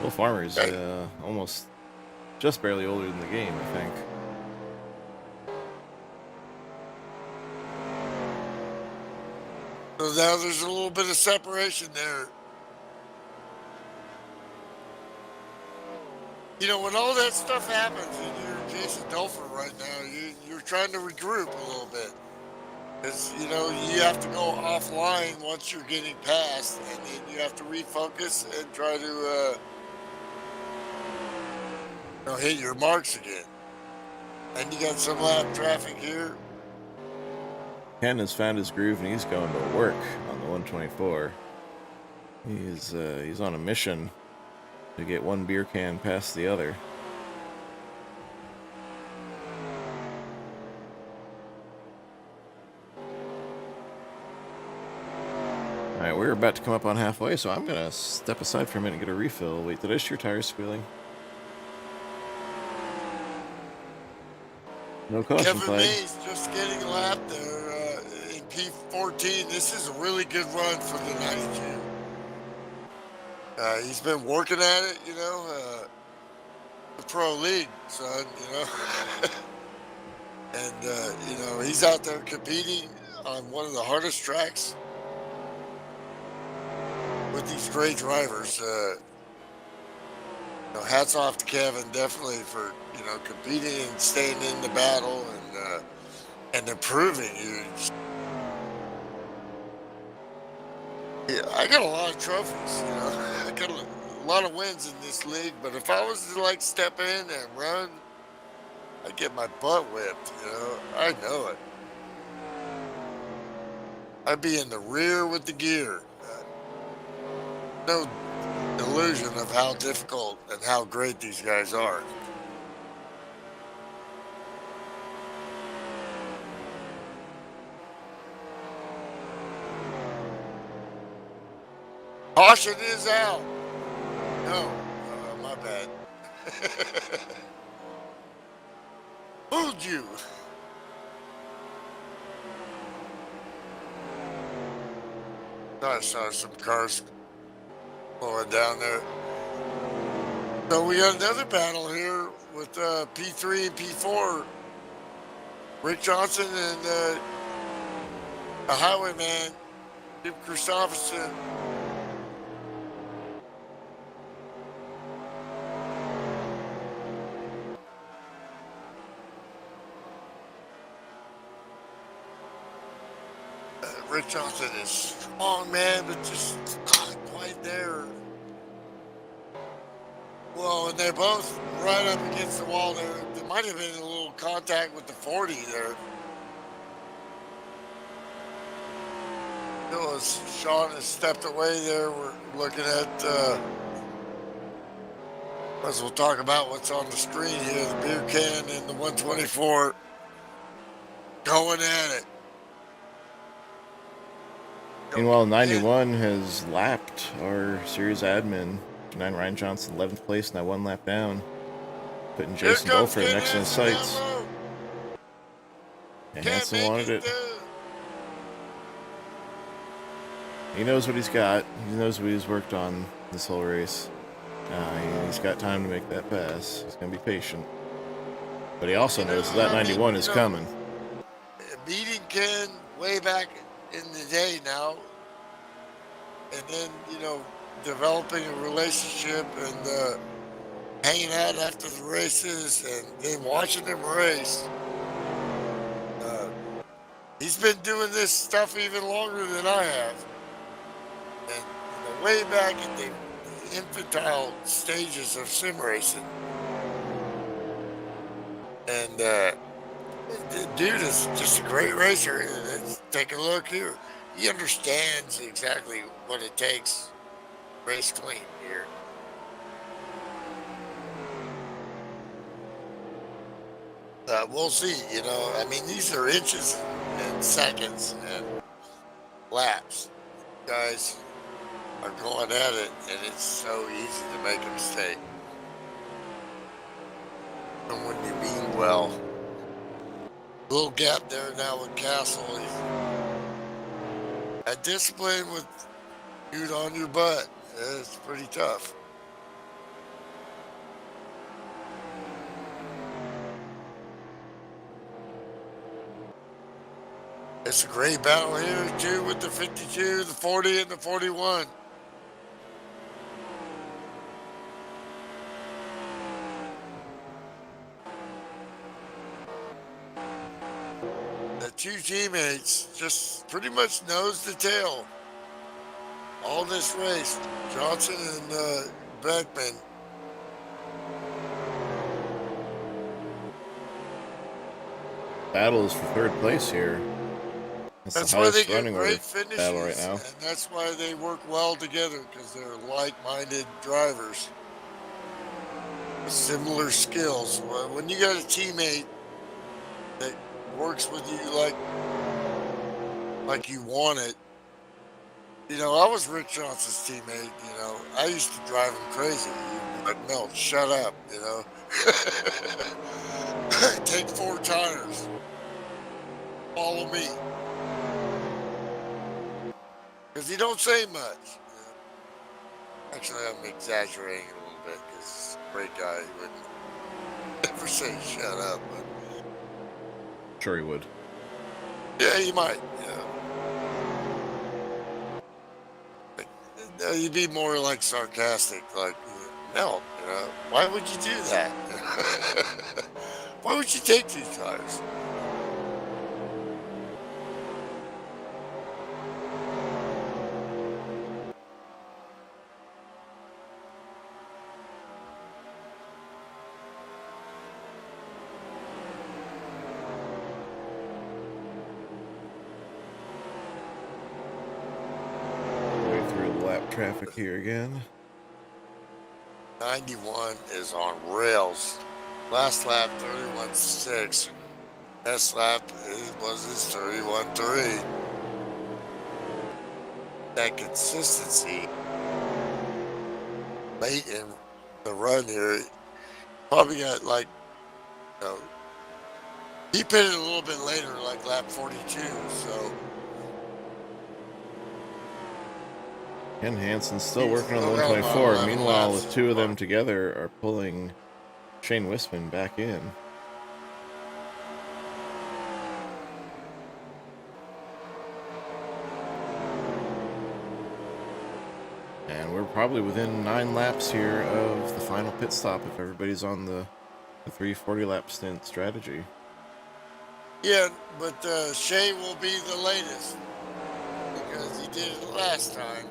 Will Farmer's almost just barely older than the game, I think. So now there's a little bit of separation there. You know, when all that stuff happens and you're Jason Dulfer right now, you're trying to regroup a little bit. Because, you know, you have to go offline once you're getting past, and then you have to refocus and try to hit your marks again. And you got some lap traffic here. Ken has found his groove and he's going to work on the 124. He's on a mission to get one beer can past the other. Alright, we're about to come up on halfway, so I'm going to step aside for a minute and get a refill. Wait, did I just hear tires squealing? No caution Kevin flag. Mays just getting a lap there in P14. This is a really good run for the 92. He's been working at it, you know, the pro league, son, you know. And, you know, he's out there competing on one of the hardest tracks with these great drivers. You know, hats off to Kevin, definitely, for, you know, competing and staying in the battle and improving. Yeah, I got a lot of trophies, you know. I got a lot of wins in this league, but if I was to like step in and run, I'd get my butt whipped, you know. I know it. I'd be in the rear with the gear. No illusion of how difficult and how great these guys are. Caution is out. No, my bad. Fooled you. I saw some cars going down there. So we got another battle here with P3 and P4. Rick Johnson and a highwayman, Jim Christopherson. Rick Johnson is strong, man, but just not quite there. Well, and they're both right up against the wall there. There might have been a little contact with the 40 there. It was Sean has stepped away there. We're looking at, as we'll talk about what's on the screen here, the beer can and the 124 going at it. Meanwhile, 91 has lapped our series admin. Ryan Johnson, 11th place, now one lap down. Putting Jason Dulfer next in his sights. And Hanson wanted it. He knows what he's got. He knows what he's worked on this whole race. He's got time to make that pass. He's going to be patient. But he also knows that 91 is coming. Meeting Ken way back in the day now. And then, you know, developing a relationship and hanging out after the races and then watching them race. He's been doing this stuff even longer than I have. And way back in the infantile stages of sim racing. And the dude is just a great racer. Take a look here. He understands exactly what it takes to race clean here. We'll see. I mean, these are inches and seconds and laps. Guys are going at it, and it's so easy to make a mistake. And when you mean well, little gap there now with Castle. That discipline with dude on your butt, it's pretty tough. It's a great battle here too with the 52, the 40, and the 41. The two teammates just pretty much nose to tail all this race. Johnson and Beckman. Battle is for third place here. That's why they get running great finishes, battle right now. and that's why they work well together, because they're like-minded drivers with similar skills. When you got a teammate that works with you like you want it, I was Rick Johnson's teammate. I used to drive him crazy. He'd be like, "Mel, shut up," Take 4 tires. Follow me. Because he don't say much. Actually, I'm exaggerating a little bit, because he's a great guy. He wouldn't ever say shut up. But Sure he would. yeah, he might. You'd be more like sarcastic, like, "No, why would you do that? Why would you take 2 tires?" Traffic here again. 91 is on rails. Last lap 31.6. Best lap was his 31.3. That consistency late in the run here, probably got he pitted a little bit later, like lap 42. So Ken Hansen's still working on the 124. Meanwhile, the two of them together are pulling Shane Winston back in. And we're probably within 9 laps here of the final pit stop if everybody's on the 340 lap stint strategy. Yeah, but Shea will be the latest because he did it last time.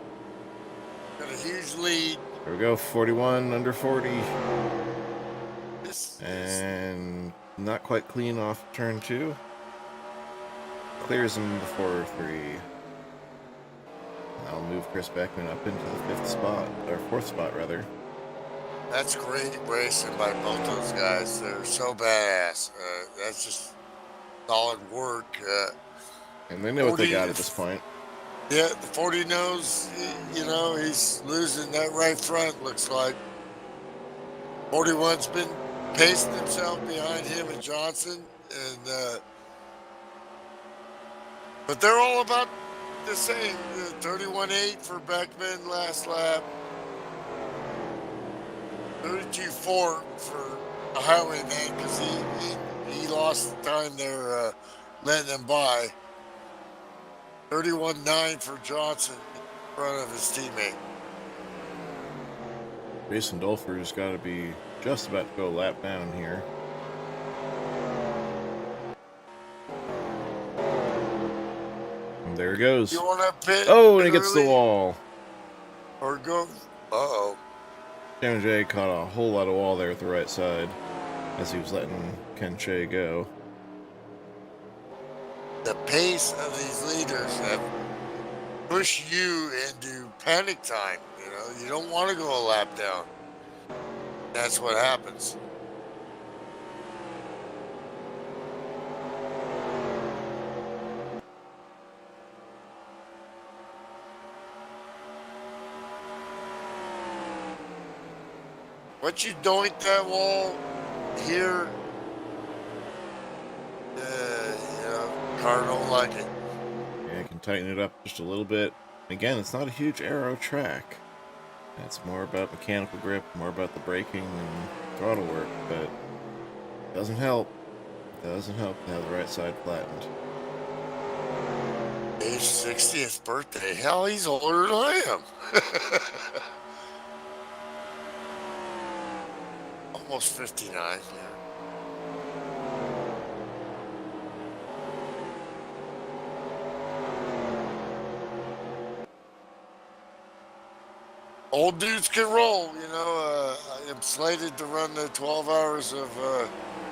Got a huge lead. There we go, 41 under 40. And not quite clean off turn 2. Clears him before 3. That'll move Chris Beckman up into the 5th spot, or 4th spot rather. That's great racing by both those guys. They're so badass. That's just solid work. And they know what they got at this point. Yeah, the 40 knows, he's losing that right front, looks like. 41's been pacing himself behind him and Johnson. And but they're all about the same. 31.8 for Beckman last lap. 32.4 for a highwayman because he lost the time there letting them by. 31.9 for Johnson in front of his teammate. Jason Dolfer's got to be just about to go lap down here. it goes. You want to pit? Oh, and he gets the early wall. Or go? Uh-oh. Ken Shea caught a whole lot of wall there at the right side as he was letting Ken Shea go. The pace of these leaders have pushed you into panic time. You know, you don't want to go a lap down. That's what happens. Once you doink that wall here, car don't like it. Yeah, you can tighten it up just a little bit. Again, it's not a huge aero track. It's more about mechanical grip, more about the braking and throttle work, but it doesn't help. It doesn't help to have the right side flattened. His 60th birthday. Hell, he's older than I am. Almost 59, yeah. Old dudes can roll, you know. I am slated to run the 12 hours of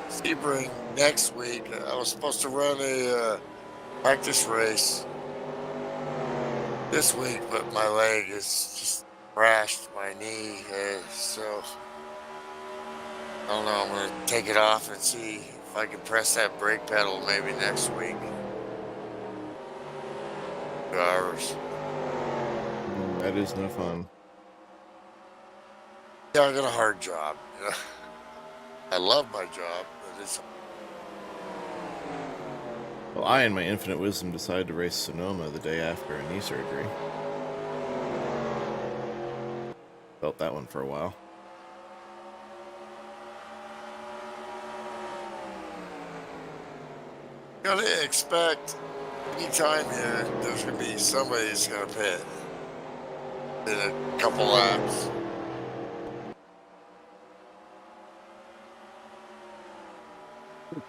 Sebring next week. I was supposed to run a practice race this week, but my leg is just crashed, my knee, so I don't know. I'm going to take it off and see if I can press that brake pedal maybe next week. 2 hours. That is no fun. Yeah, I got a hard job. You know? I love my job, but it's... Well, I, in my infinite wisdom, decided to race Sonoma the day after a knee surgery. Felt that one for a while. Gotta expect anytime here, there's gonna be somebody that's gonna pit in a couple laps.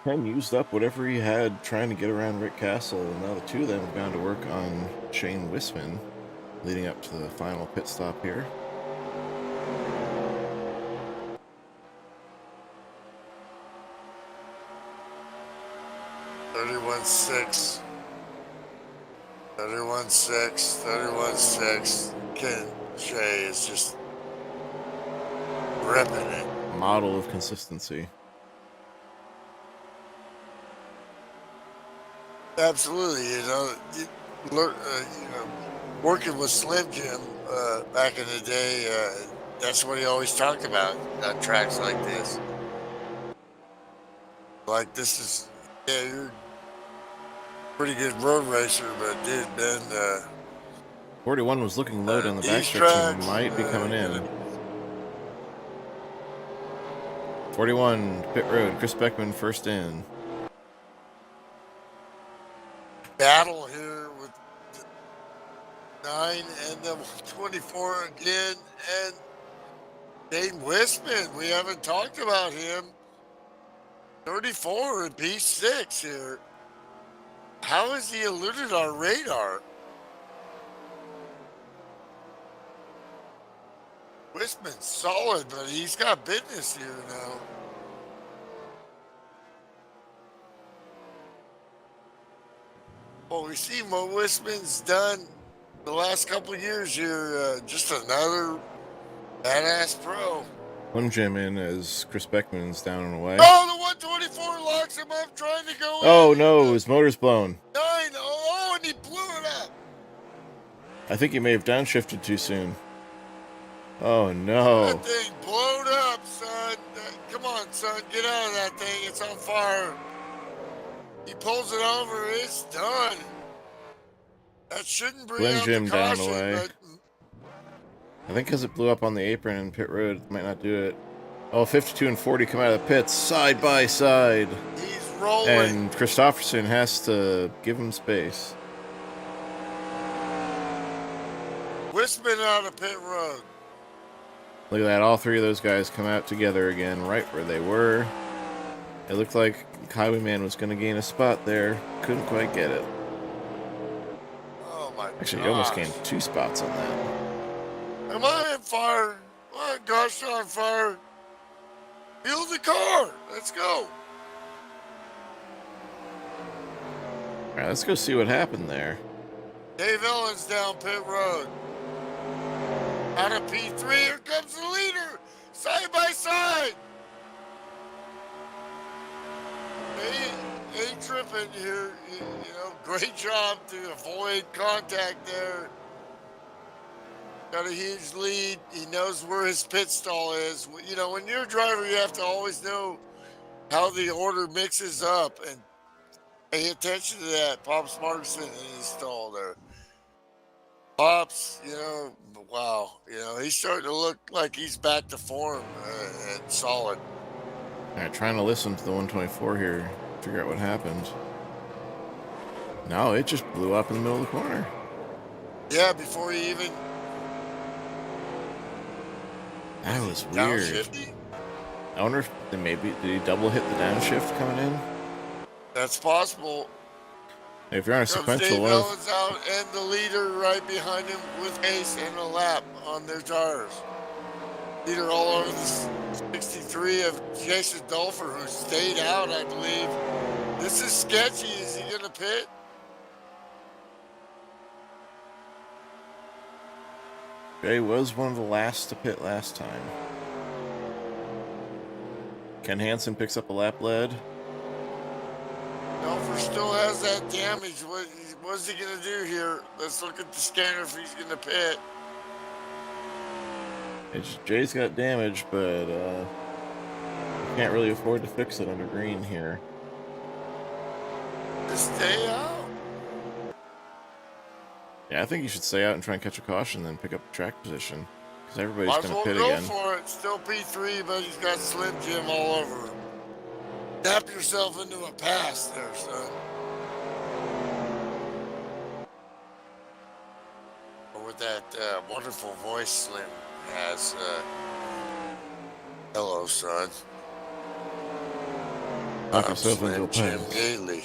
Ken used up whatever he had trying to get around Rick Castle, and now the two of them have gone to work on Shane Wisman, leading up to the final pit stop here. $31.6. $31.6. Ken Shea is just ripping it. Model of consistency. Absolutely, working with Slim Jim back in the day, that's what he always talked about on tracks like this. Like this is, yeah, you're a pretty good road racer, but dude, Ben, 41 was looking low down the these backstretch and tracks, might be coming in. 41, pit road, Chris Beckman first in. Battle here with 9 and the 24 again, and Dane Wisman, we haven't talked about him. 34 in P6 here. How has he eluded our radar? Wisman's solid, but he's got business here now. Well, we see what Wisman's done the last couple of years here. Just another badass pro. One Jim in as Chris Beckman's down and away. Oh, the 124 locks him up trying to go Oh in. no, his motor's blown. I know. Oh, and he blew it up. I think he may have downshifted too soon. Oh no. That thing blowed up, son. Come on, son. Get out of that thing. It's on fire. He pulls it over. It's done. That shouldn't bring Glenn out Jim the down caution, away. but I think because it blew up on the apron in pit road, it might not do it. Oh, 52 and 40 come out of the pits side by side. he's rolling. And Christopherson has to give him space. Wisman out of pit road. Look at that, all three of those guys come out together again, right where they were. It looked like Highwayman was going to gain a spot there. Couldn't quite get it. Actually, he almost gained Gosh. 2 spots on that. Am I on fire? My gosh, on fire. Build the car. Let's go. All right, let's go see what happened there. Dave Ellens down pit road. Out of P3, here comes the leader. Side by side. Ain't tripping here. You know, great job to avoid contact there. Got a huge lead. He knows where his pit stall is. You know, when you're a driver, you have to always know how the order mixes up and pay attention to that. Pops Markson in his stall there. Pops, you know, wow. You know, he's starting to look like he's back to form and solid. All right, trying to listen to the 124 here, figure out what happened. No, it just blew up in the middle of the corner. Yeah, before he even... That was weird. Downshifty? I wonder if did he double hit the downshift coming in? That's possible. If you're on a Comes sequential Dave one, Ellens out and the leader right behind him with Ace and a lap on their tires. Leader all over the 63 of Jason Dulfer, who stayed out, I believe. This is sketchy. Is he going to pit? Jay was one of the last to pit last time. Ken Hansen picks up a lap lead. Dulfer still has that damage. What's he going to do here? Let's look at the scanner if he's going to pit. Jay's got damage, but can't really afford to fix it under green here. Just stay out. Yeah, I think you should stay out and try and catch a caution, then pick up track position. Because everybody's going to pit go again. for it. Still P3, but he's got Slim Jim all over him. Tap yourself into a pass there, son. Or with that wonderful voice Slim has. Hello, son. Knock I'm yourself into a Slim Jim pass. Gately.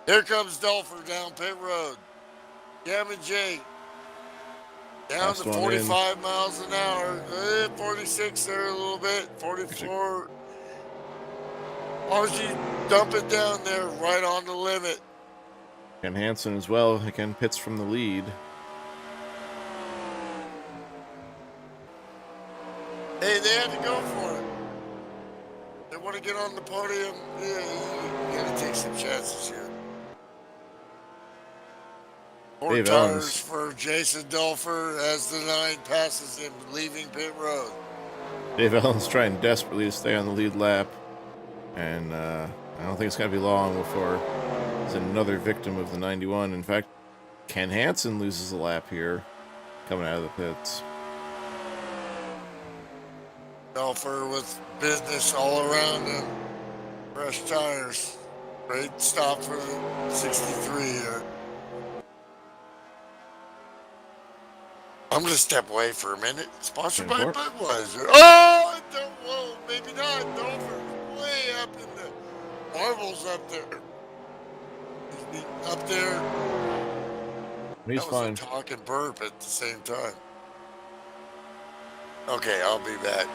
Here comes Dulfer down pit road. Jam and Jay. Down Last to one 45 miles an hour. 46 there a little bit. 44. As long as you dump it down there, right on the limit. Ken Hansen as well, again, pits from the lead. Hey, they had to go for it. They want to get on the podium. Yeah, you got to take some chances here. Four Dave tires Ellens. for Jason Dulfer as the 9 passes him, leaving pit road. Dave Ellens trying desperately to stay on the lead lap. And I don't think it's going to be long before he's another victim of the 91. In fact, Ken Hansen loses a lap here coming out of the pits. Dulfer with business all around him. Fresh tires. Great stop for the 63 here. I'm going to step away for a minute. Sponsored by Budweiser. Oh, whoa, maybe not. Dulfer's way up in the marbles up there. He's up there. He's that was fine. a talk and burp at the same time. Okay, I'll be back.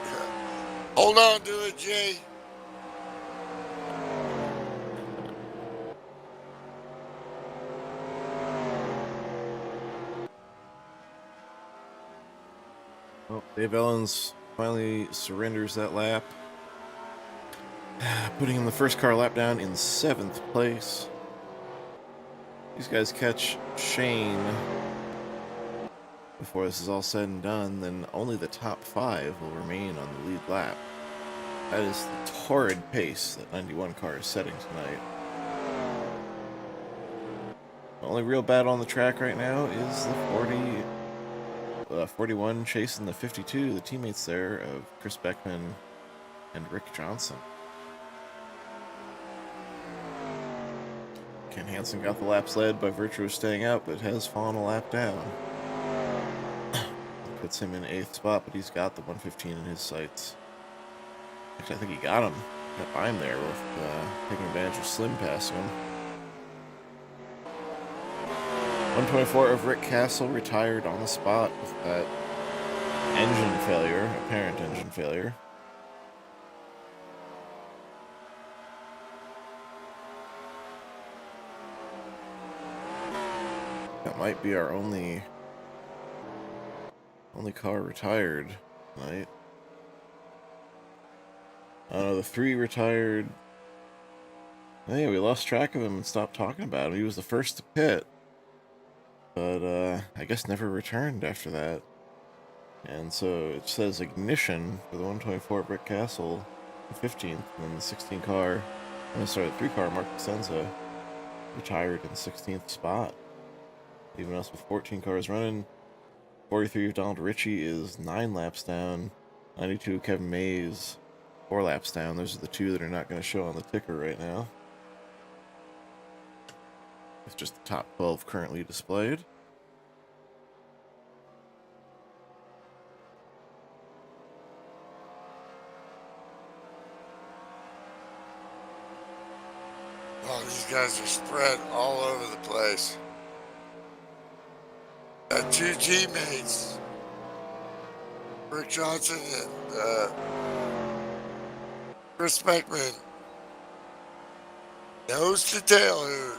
Hold on to it, Jay. Well, Dave Ellens finally surrenders that lap, putting him the first car lap down in 7th place. These guys catch Shane before this is all said and done, then only the top 5 will remain on the lead lap. That is the torrid pace that 91 car is setting tonight. The only real battle on the track right now is the 41 chasing the 52, the teammates there of Chris Beckman and Rick Johnson. Ken Hansen got the laps led by virtue of staying out, but has fallen a lap down. Puts him in 8th spot, but he's got the 115 in his sights. Actually, I think he got him I'm there with taking advantage of Slim passing him. 124 of Rick Castle retired on the spot with that engine failure, apparent engine failure. That might be our only car retired tonight. The 3 retired. Oh, yeah, we lost track of him and stopped talking about him. He was the first to pit, but I guess never returned after that. And so it says ignition for the 124 Brick Castle, the 15th, and then the 16 car, the 3 car Mark Senza retired in 16th spot. Leaving us with 14 cars running. 43 of Donald Ritchie is 9 laps down. 92 of Kevin Mays, 4 laps down. Those are the 2 that are not going to show on the ticker right now. It's just the top 12 currently displayed. Oh, these guys are spread all over the place. Got 2 teammates, Rick Johnson and Chris Beckman. Nose to tail here.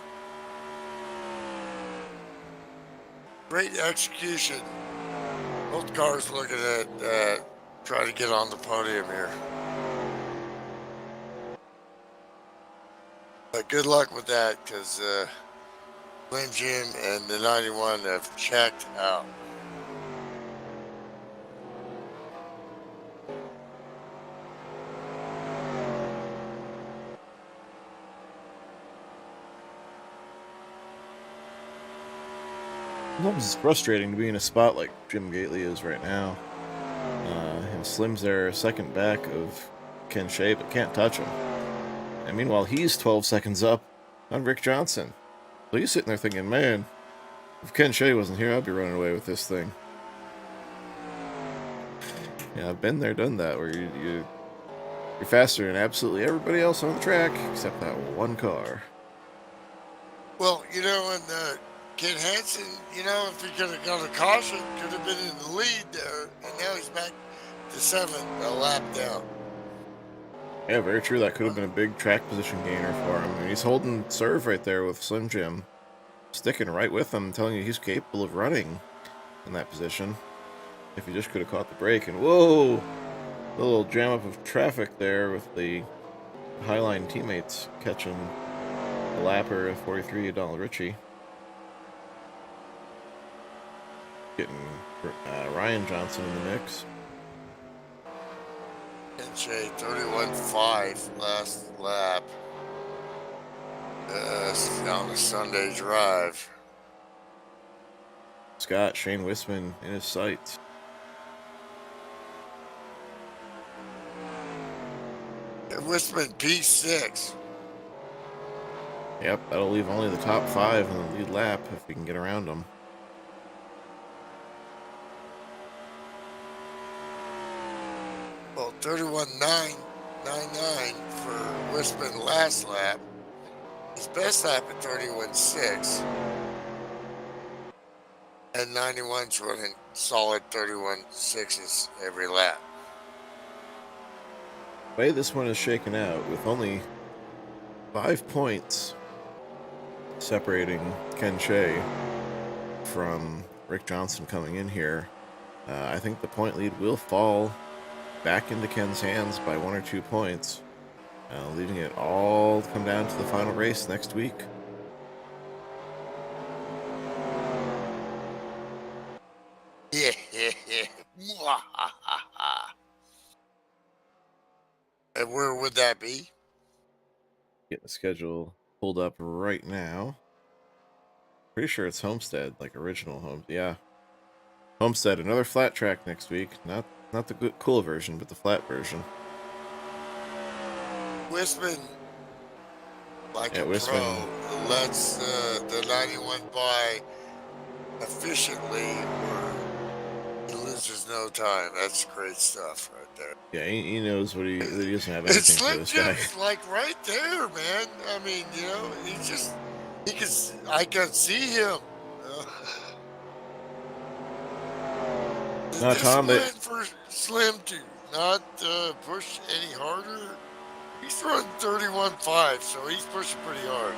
Great execution. Both cars looking at trying to get on the podium here. But good luck with that, because Slim Jim and the 91 have checked out. Sometimes it's frustrating to be in a spot like Jim Gately is right now. And Slim's there second back of Ken Shea, but can't touch him. And meanwhile, he's 12 seconds up on Rick Johnson. So he's sitting there thinking, man, if Ken Shea wasn't here, I'd be running away with this thing. Yeah, I've been there, done that, where you're faster than absolutely everybody else on the track, except that one car. Well, and Ken Hansen, if he could have got a caution, could have been in the lead there, and now he's back to 7th, a lap down. Yeah, very true. That could have been a big track position gainer for him. And he's holding serve right there with Slim Jim, sticking right with him, telling you he's capable of running in that position. If he just could have caught the brake. And whoa, a little jam up of traffic there with the Highline teammates catching the lapper of 43 of Donald Ritchie. Getting Ryan Johnson in the mix. And Shea 31.5 last lap. On a Sunday drive. Scott Shane Wisman in his sights. And Wisman P6. Yep, that'll leave only the top 5 in the lead lap if we can get around them. Well, 31.999 for Wisman last lap. His best lap at 31.6. And 91's running solid 31.6s every lap. The way this one is shaken out, with only 5 points separating Ken Shea from Rick Johnson coming in here, I think the point lead will fall back into Ken's hands by 1 or 2 points, leaving it all to come down to the final race next week. Yeah. And where would that be? Get the schedule pulled up right now. Pretty sure it's Homestead, like original home. Yeah, Homestead, another flat track next week. Not the good, cool version, but the flat version. Wisman, like a Wisman pro, lets the 91 by efficiently, or he loses loses no time. That's great stuff right there. Yeah, he knows that he doesn't have And anything for Slim this guy. Jim's like right there, man. I mean, I can see him. Uh, the No, Tom, discipline for Slim to not push any harder. He's running 31.5, so he's pushing pretty hard.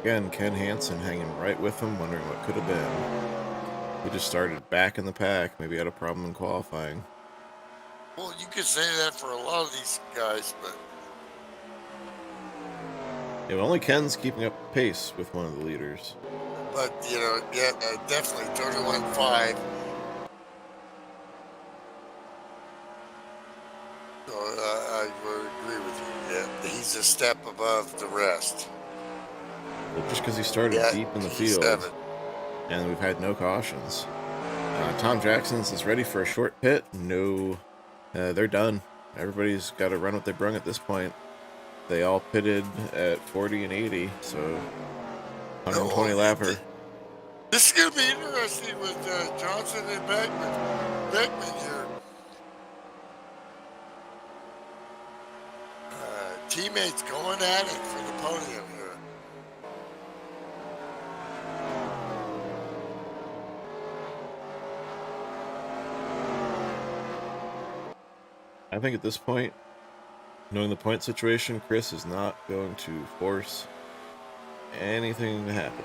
again, Ken Hansen hanging right with him, wondering what could have been. He just started back in the pack, maybe had a problem in qualifying. Well, you could say that for a lot of these guys, but Yeah, only Ken's keeping up pace with one of the leaders. definitely 31.5. So I would agree with you. Yeah, he's a step above the rest. Well, just because he started deep in the field, and we've had no cautions. Tom Jackson's is ready for a short pit. No, they're done. Everybody's got to run what they brung at this point. They all pitted at 40 and 80, so 120 lapper. This is going to be interesting with Johnson and Beckman here. Teammates going at it for the podium here. I think at this point, knowing the point situation, Chris is not going to force anything to happen.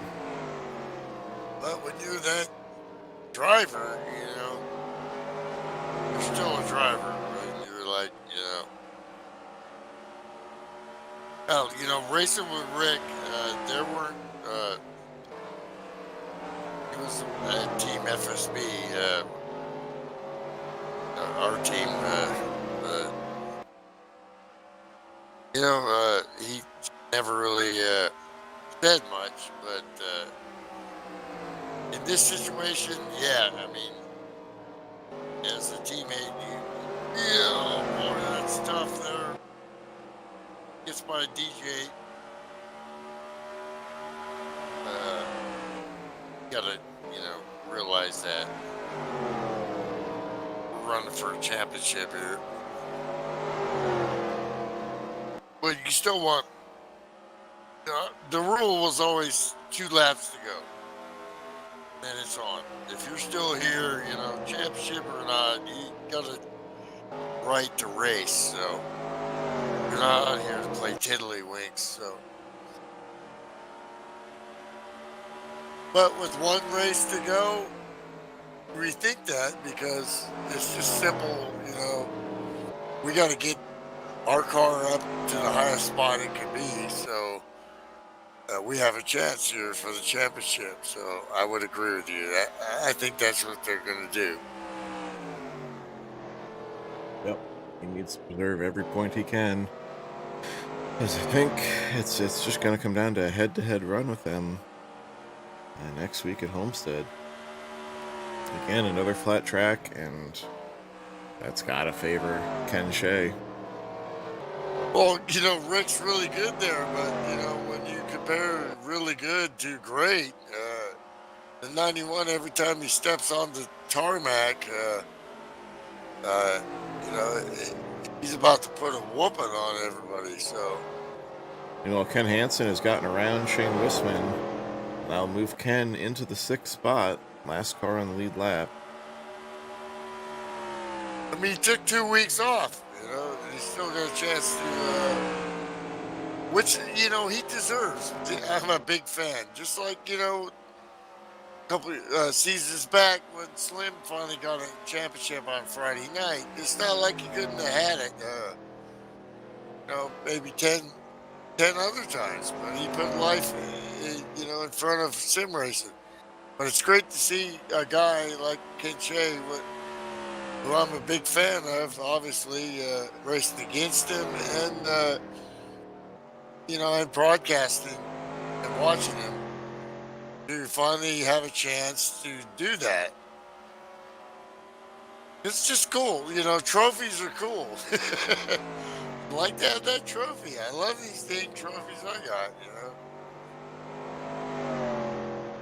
But when you're that driver, you're still a driver, right? You're like, racing with Rick, there weren't, it was Team FSB, our team, he never really said much, but in this situation, yeah, I mean, as a teammate, boy, that's tough there. Gets by DJ. Gotta, realize that we're running for a championship here. But you still want, the rule was always 2 laps to go. Then it's on. If you're still here, championship or not, you got a right to race. So you're not out here to play tiddlywinks. So, but with one race to go, rethink that because it's just simple. We got to get our car up to the highest spot it can be. So. We have a chance here for the championship, so I would agree with you. I think that's what they're going to do. Yep, he needs to preserve every point he can. Because I think it's just going to come down to a head-to-head run with them next week at Homestead. Again, another flat track, and that's got to favor Ken Shea. Well, Rick's really good there, but, when you compare really good to great, the 91, every time he steps on the tarmac, he's about to put a whooping on everybody, so. Ken Hansen has gotten around Shane Wisman. That'll move Ken into the 6th spot, last car on the lead lap. I mean, he took 2 weeks off. He's still got a chance to, which, he deserves. I'm a big fan. Just like, a couple seasons back when Slim finally got a championship on Friday night. It's not like he couldn't have had it, maybe 10 other times. But he put life, in front of sim racing. But it's great to see a guy like Ken Shea, who I'm a big fan of, obviously, racing against him and, and broadcasting and watching him to finally have a chance to do that. It's just cool. Trophies are cool. I'd like to have that trophy. I love these dang trophies I got,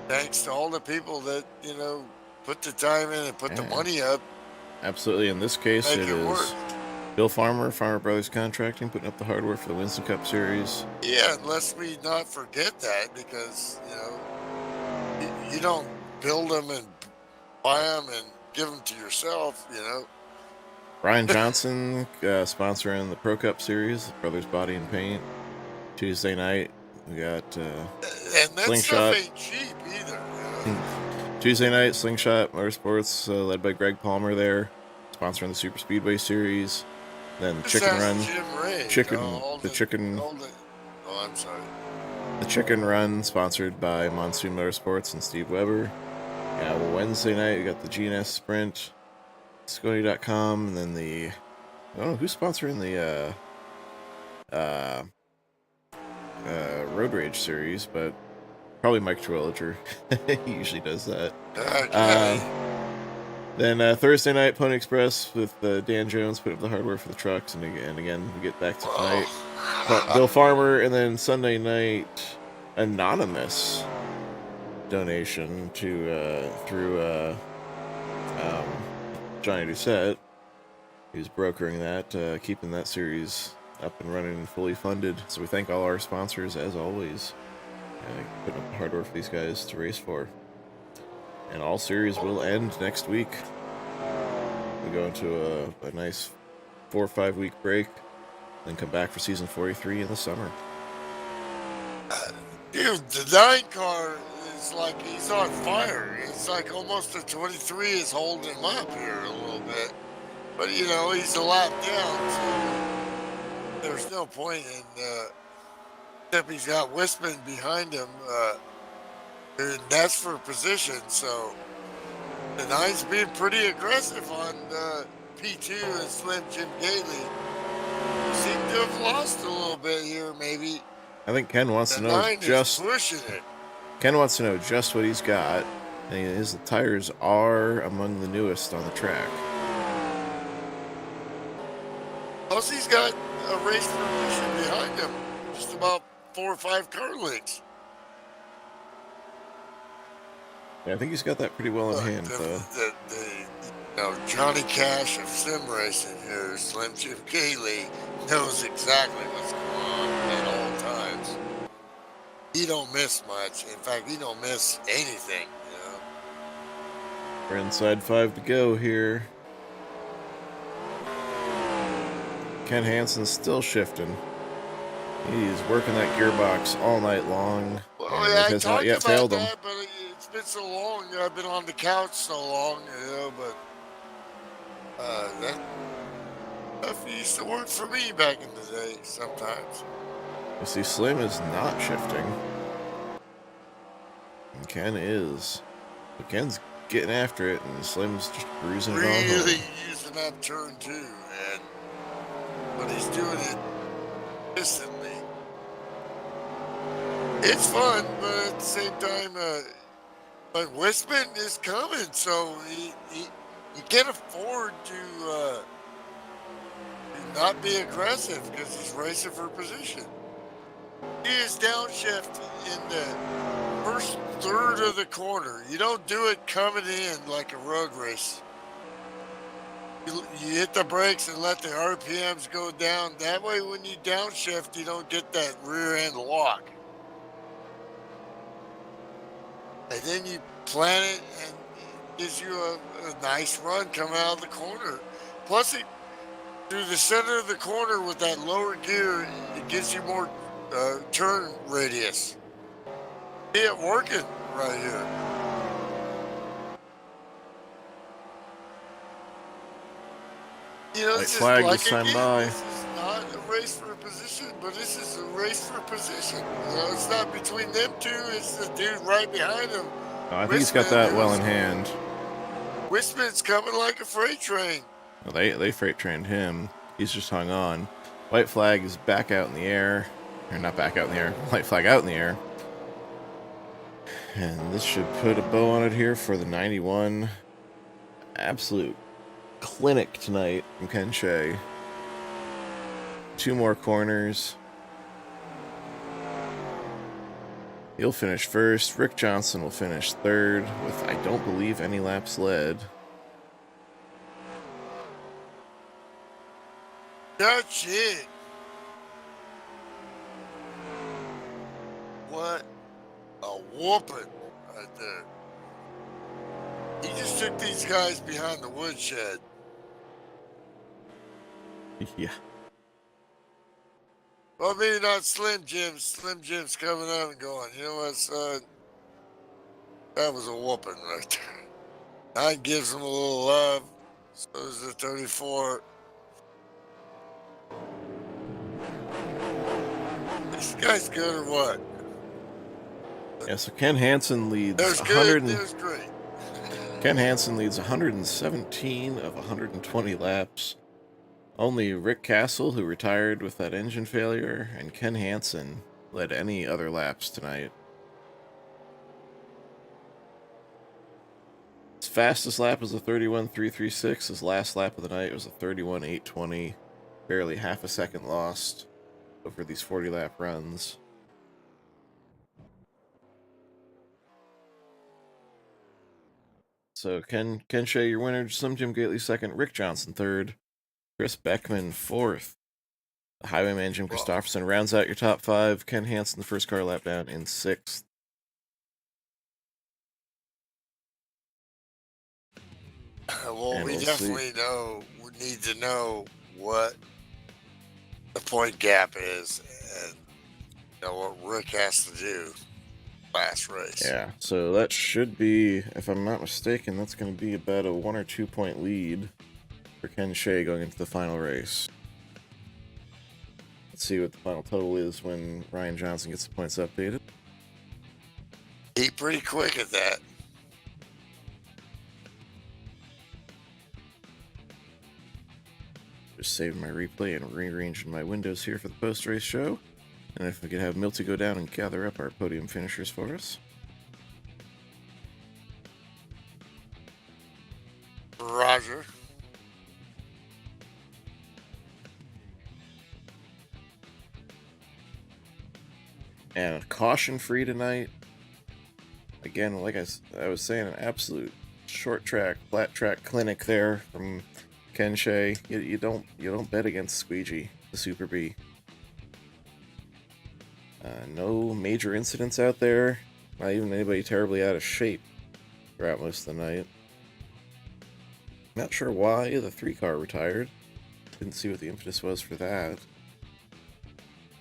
thanks to all the people that, put the time in and put the Yeah, money up, absolutely. In this case, make it it work. is Bill Farmer, Farmer Brothers Contracting, putting up the hardware for the Winston Cup Series. Yeah, unless we not forget that, because, you don't build them and buy them and give them to yourself. Brian Johnson sponsoring the Pro Cup Series, Brothers Body and Paint. Tuesday night, we got And that stuff Slingshot. ain't cheap either. Tuesday night, Slingshot Motorsports, led by Greg Palmer there, sponsoring the Super Speedway Series. Then the Just Chicken ask Run, Jim Ray. Oh, I'm sorry. the Chicken Run, sponsored by Monsoon Motorsports and Steve Weber. Yeah, well, Wednesday night, we got the GNS Sprint, Scotty.com, and then I don't know who's sponsoring the Road Rage series, but probably Mike Terwilliger. He usually does that. Okay. Then Thursday night, Pony Express with Dan Jones put up the hardware for the trucks, and again we get back to tonight. Bill Farmer, and then Sunday night, anonymous donation to through Johnny Doucette, who's brokering that, keeping that series up and running and fully funded. So we thank all our sponsors as always, putting up the hardware for these guys to race for. And all series will end next week. We go into a nice 4 or 5 week break, then come back for season 43 in the summer. Dude, the 9 car is like he's on fire. It's like almost a 23 is holding him up here a little bit. But, he's a lap down, so there's no point in, except he's got Winston behind him, and that's for position, so the 9's being pretty aggressive on P2 and Slim Jim Gately. Seem to have lost a little bit here, maybe. I think Ken wants The to know 9 is pushing it. Ken wants to know just what he's got, and his tires are among the newest on the track. Plus, he's got a race position behind him, just about 4 or 5 car lengths. Yeah, I think he's got that pretty well in hand, though. Johnny Cash of sim racing here, Slim Jim Gately, knows exactly what's going on at all times. He don't miss much. In fact, he don't miss anything. We're inside 5 to go here. Ken Hansen's still shifting. He's working that gearbox all night long. Well, and I talked about failed him. that, but it's been so long. I've been on the couch so long, but that stuff used to work for me back in the day sometimes. You see, Slim is not shifting. And Ken is. But Ken's getting after it, and Slim's just cruising it on home. Really using that turn 2, but he's doing it consistently. It's fun, but at the same time, but Winston is coming, so he can't afford to not be aggressive because he's racing for position. He is downshift in the first third of the corner. You don't do it coming in like a road race. You hit the brakes and let the RPMs go down. That way, when you downshift, you don't get that rear end lock. And then you plan it, and it gives you a nice run coming out of the corner. Plus, through the center of the corner with that lower gear, it gives you more turn radius. See it working right here. White flag this time by. This is not a race for a position, but this is a race for position. It's not between them two. It's the dude right behind him. I think he's got that well in hand. Winston's coming like a freight train. Well, they freight trained him. He's just hung on. White flag is back out in the air. Or not back out in the air. White flag out in the air. And this should put a bow on it here for the 91. Absolute clinic tonight from Ken Shea. 2 more corners. He'll finish first. Rick Johnson will finish third with, I don't believe, any laps led. That's it. What a whooping right there. He just took these guys behind the woodshed. Yeah. Well, maybe not Slim Jim. Slim Jim's coming out and going, you know what, son? That was a whooping right there. 9 gives him a little love. So does the 34. This guy's good or what? Yeah, so Ken Hansen leads There's 100. good, there's great. Ken Hansen leads 117 of 120 laps. Only Rick Castle, who retired with that engine failure, and Ken Hansen led any other laps tonight. His fastest lap was a 31.336. His last lap of the night was a 31.820. Barely half a second lost over these 40-lap runs. So Ken Shea, your winner. Slim Jim Gately second. Rick Johnson third. Chris Beckman fourth. The Highwayman Jim Christopherson rounds out your top 5. Ken Hansen, the first car lap down, in 6th. Well, And we we'll definitely need to know what the point gap is and what Rick has to do last race. Yeah, so that should be, if I'm not mistaken, that's going to be about a 1 or 2 point lead for Ken Shea going into the final race. Let's see what the final total is when Ryan Johnson gets the points updated. He's pretty quick at that. Just saving my replay and rearranging my windows here for the post-race show. And if we could have Milty go down and gather up our podium finishers for us. Roger. And a caution free tonight. Again, like I was saying, an absolute short track, flat track clinic there from Ken Shea. You don't bet against Squeegee, the Super B. No major incidents out there. Not even anybody terribly out of shape throughout most of the night. Not sure why the 3-car retired. Didn't see what the impetus was for that.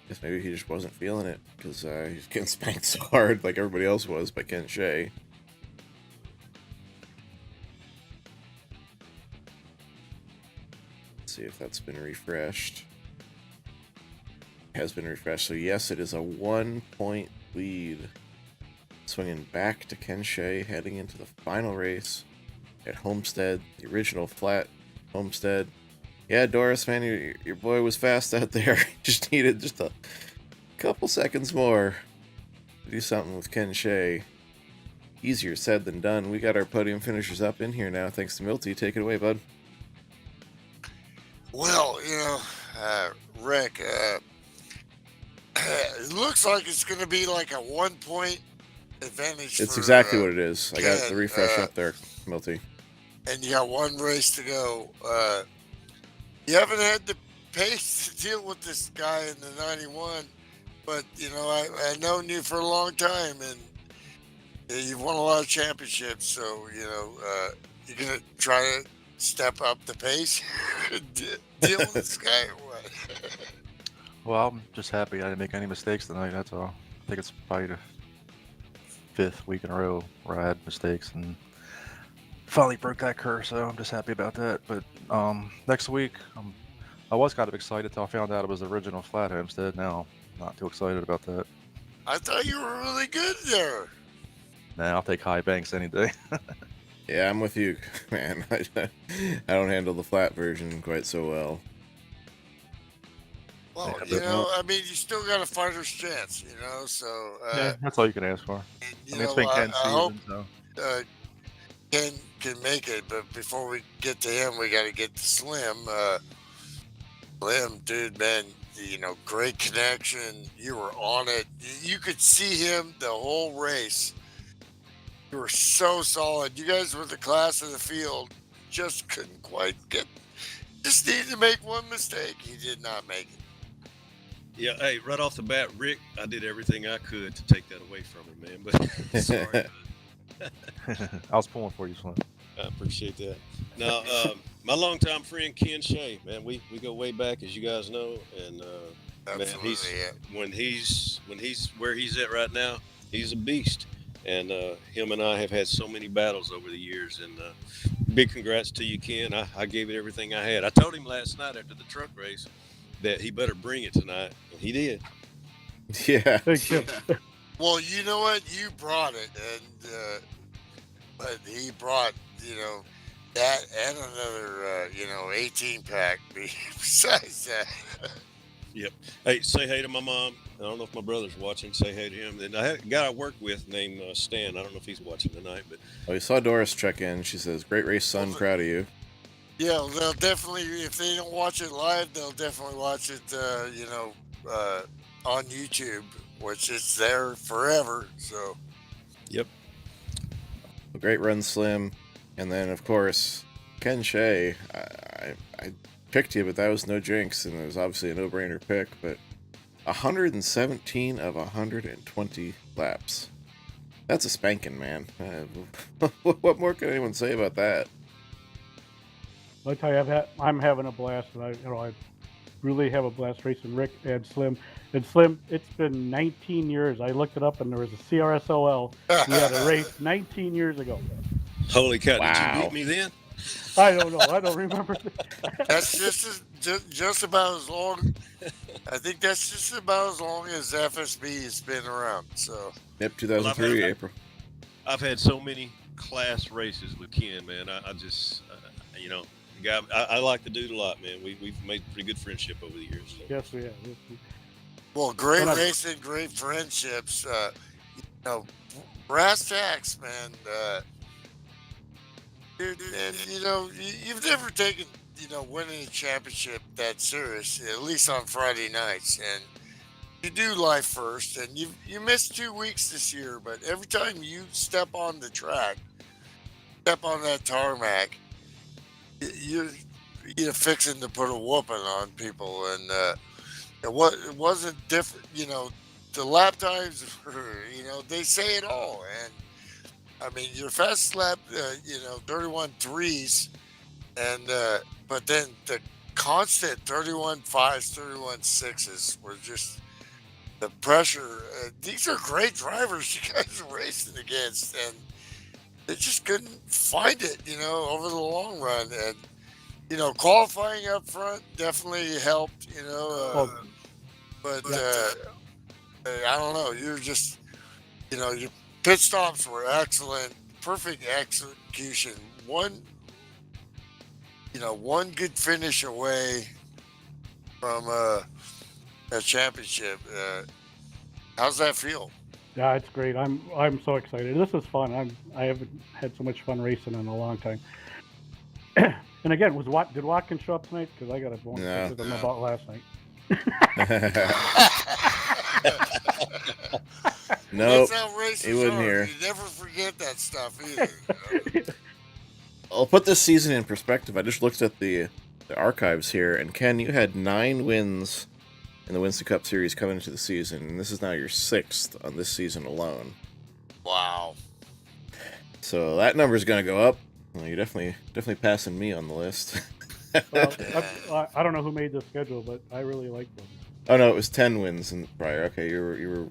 Guess maybe he just wasn't feeling it because he was getting spanked so hard like everybody else was by Ken Shea. Let's see if that's been refreshed. It has been refreshed, so yes, it is a 1-point lead. Swinging back to Ken Shea, heading into the final race at Homestead, the original flat Homestead. Yeah, Doris, man, your boy was fast out there. Just needed just a couple seconds more to do something with Ken Shea. Easier said than done. We got our podium finishers up in here now, thanks to Milty. Take it away, bud. Well, Rick, it looks like it's going to be like a 1-point advantage. It's for, exactly what it is. Ken, I got the refresh up there, Milty. And you got one race to go. You haven't had the pace to deal with this guy in the 91, but I've known you for a long time, and you've won a lot of championships. So you're gonna try to step up the pace, deal with this guy or what? Well, I'm just happy I didn't make any mistakes tonight. That's all. I think it's probably the 5th week in a row where I had mistakes and finally broke that curse, so I'm just happy about that. But next week, I was kind of excited until I found out it was the original flat Homestead. Now, not too excited about that. I thought you were really good there. Nah, I'll take high banks any day. Yeah, I'm with you, man. I don't handle the flat version quite so well. Well, Yeah, you still got a fighter's chance, so... yeah, that's all you can ask for. It's been Ken's season, so... Ken can make it, but before we get to him, we got to get to Slim. Slim, dude, man, great connection. You were on it. You could see him the whole race. You were so solid. You guys were the class of the field. Just couldn't quite get. Just needed to make one mistake. He did not make it. Yeah, hey, right off the bat, Rick, I did everything I could to take that away from him, man. But sorry. I was pulling for you, Slim. I appreciate that. Now, my longtime friend Ken Shea, man, we go way back, as you guys know, and man, when he's where he's at right now, he's a beast. And him and I have had so many battles over the years. And big congrats to you, Ken. I gave it everything I had. I told him last night after the truck race that he better bring it tonight, and he did. Yeah. Well, you know what? You brought it, and but he brought that and another 18 pack. Besides that. Yep. Hey, say hey to my mom. I don't know if my brother's watching. Say hey to him. And I had a guy I work with named Stan. I don't know if he's watching tonight, but we saw Doris check in. She says, "Great race, son. Proud of you." Yeah, they'll definitely. If they don't watch it live, they'll definitely watch it. On YouTube, which it's there forever. So. Yep. A great run, Slim. And then, of course, Ken Shea. I picked you, but that was no jinx, and it was obviously a no-brainer pick. But 117 of 120 laps. That's a spanking, man. What more can anyone say about that? I tell you, I'm having a blast, and I really have a blast racing Rick and Slim. And Slim, it's been 19 years. I looked it up, and there was a CRSOL. We had a race 19 years ago. Holy cow! Wow. Did you beat me then? I don't know. I don't remember. That's just about as long. I think that's just about as long as FSB has been around. So. Yep, 2003 April. I've had so many class races with Ken, man. I just, guy, I like the dude a lot, man. We've made pretty good friendship over the years. So. Yes, we have. Well, great racing, great friendships. Brass tacks, man. Dude, and you've never taken winning a championship that serious, at least on Friday nights, and you do life first. And you missed 2 weeks this year, but every time you step on the track, step on that tarmac, you're fixing to put a whooping on people, and it wasn't different. The lap times, they say it all, and I mean your fastest lap, 31.3s, and but then the constant 31.5s, 31.6s were just the pressure. These are great drivers you guys are racing against, and they just couldn't find it, over the long run. And, qualifying up front definitely helped, but I don't know. You're just, your pit stops were excellent, perfect execution. One good finish away from a championship. How's that feel? Yeah, it's great. I'm so excited. This is fun. I haven't had so much fun racing in a long time. And again, did Watkins show up tonight? Because I got a bonus with him about last night. No, nope, he wasn't here. You never forget that stuff either. I'll put this season in perspective. I just looked at the archives here, and Ken, you had 9 wins in the Winston Cup Series coming into the season, and this is now your 6th on this season alone. Wow. So that number is going to go up. Well, you're definitely passing me on the list. Well, I don't know who made the schedule, but I really like them. Oh no, it was 10 wins in prior. Okay, you were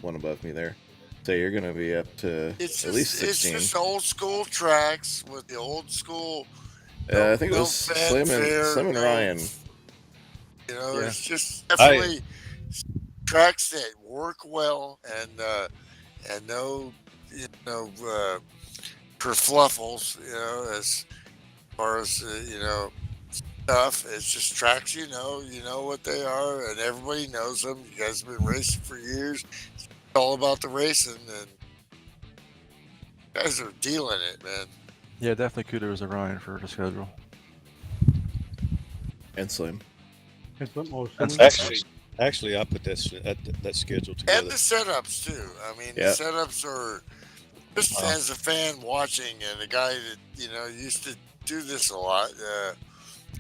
one above me there. So you're going to be up to at least 16. It's just old school tracks with the old school. I think it was Slim and Ryan. It's just definitely tracks that work well and no kerfluffles, as far as stuff. It's just tracks, you know what they are, and everybody knows them. You guys have been racing for years. It's all about the racing, and you guys are dealing it, man. Yeah, definitely kudos to Ryan for the schedule. And Slim. It's the most. Actually, I put that schedule And together. the setups too. I mean, Yep. the setups are just as a fan watching and a guy that used to do this a lot.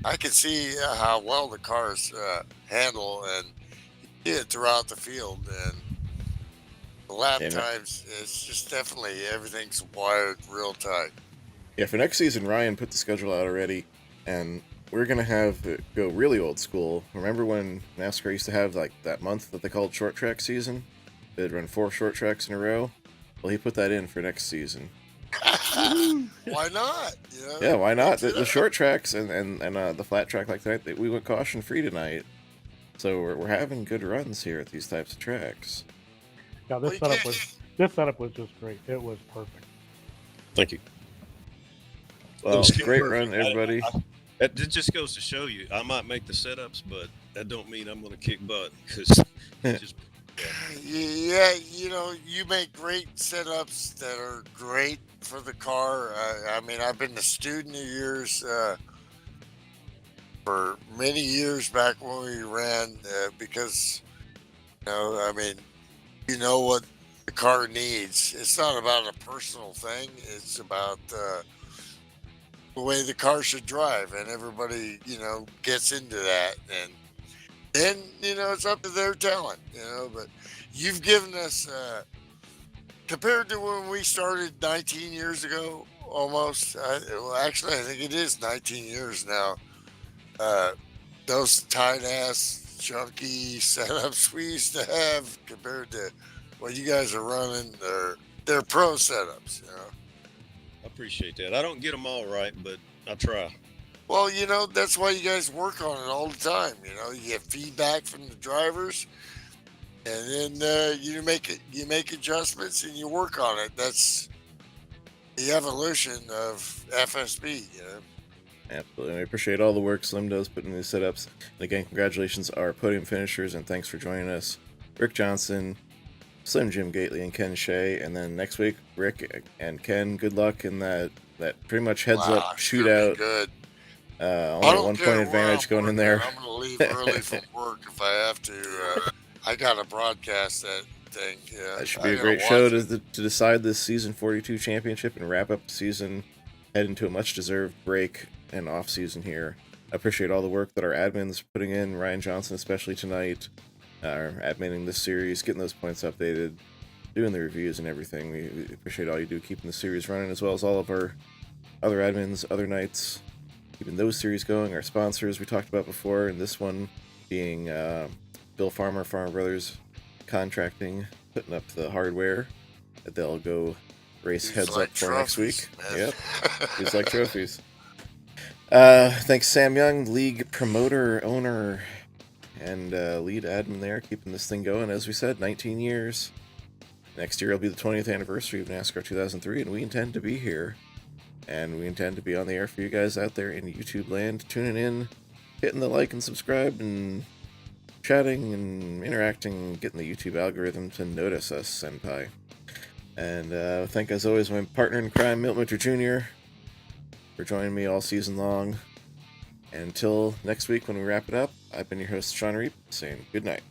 I can see how well the cars handle and you see it throughout the field and the lap Yeah, times. It's just definitely everything's wired real tight. Yeah, for next season, Ryan put the schedule out already, and we're gonna have it go really old school. Remember when NASCAR used to have like that month that they called short track season? They'd run 4 short tracks in a row. Well, he put that in for next season. Why not? Yeah, why not? The short tracks and the flat track like tonight, we went caution free tonight, so we're having good runs here at these types of tracks. Yeah, this setup was just great. It was perfect. Thank you. Well, was great perfect. run, everybody. That just goes to show you, I might make the setups, but that don't mean I'm going to kick butt because just. Yeah, you make great setups that are great for the car. I mean, I've been a student of yours for many years back when we ran because, I mean, you know what the car needs. It's not about a personal thing. It's about the way the car should drive, and everybody, gets into that. And then, it's up to their talent, but you've given us, compared to when we started 19 years ago, almost, actually, I think it is 19 years now, those tight-ass, chunky setups we used to have compared to what you guys are running, they're pro setups, I appreciate that. I don't get them all right, but I try. Well, that's why you guys work on it all the time. You get feedback from the drivers, and then you make adjustments and you work on it. That's the evolution of FSB. Absolutely. I appreciate all the work Slim does putting in these setups. And again, congratulations our podium finishers, and thanks for joining us. Rick Johnson, Slim Jim Gately, and Ken Shea. And then next week, Rick and Ken, good luck in that pretty much heads-up shootout. Good. Only a 1 point advantage going in there. I'm going to leave early from work if I have to. I got to broadcast that thing. Yeah, That should be a great show to decide this season 42 championship and wrap up the season, head into a much-deserved break and off-season here. I appreciate all the work that our admins are putting in, Ryan Johnson especially tonight, adminning this series, getting those points updated, doing the reviews and everything. We appreciate all you do keeping the series running, as well as all of our other admins, other nights, keeping those series going. Our sponsors we talked about before, and this one being Bill Farmer, Farmer Brothers Contracting, putting up the hardware that they'll go race heads up for next week. Yep, these like trophies. Thanks Sam Young, league promoter, owner, and lead admin there, keeping this thing going. As we said, 19 years. Next year will be the 20th anniversary of NASCAR 2003, and we intend to be here. And we intend to be on the air for you guys out there in YouTube land, tuning in, hitting the like and subscribe, and chatting and interacting, getting the YouTube algorithm to notice us, senpai. And thank, as always, my partner in crime, Milt Winter Jr., for joining me all season long. And until next week when we wrap it up, I've been your host, Sean Reap, saying good night.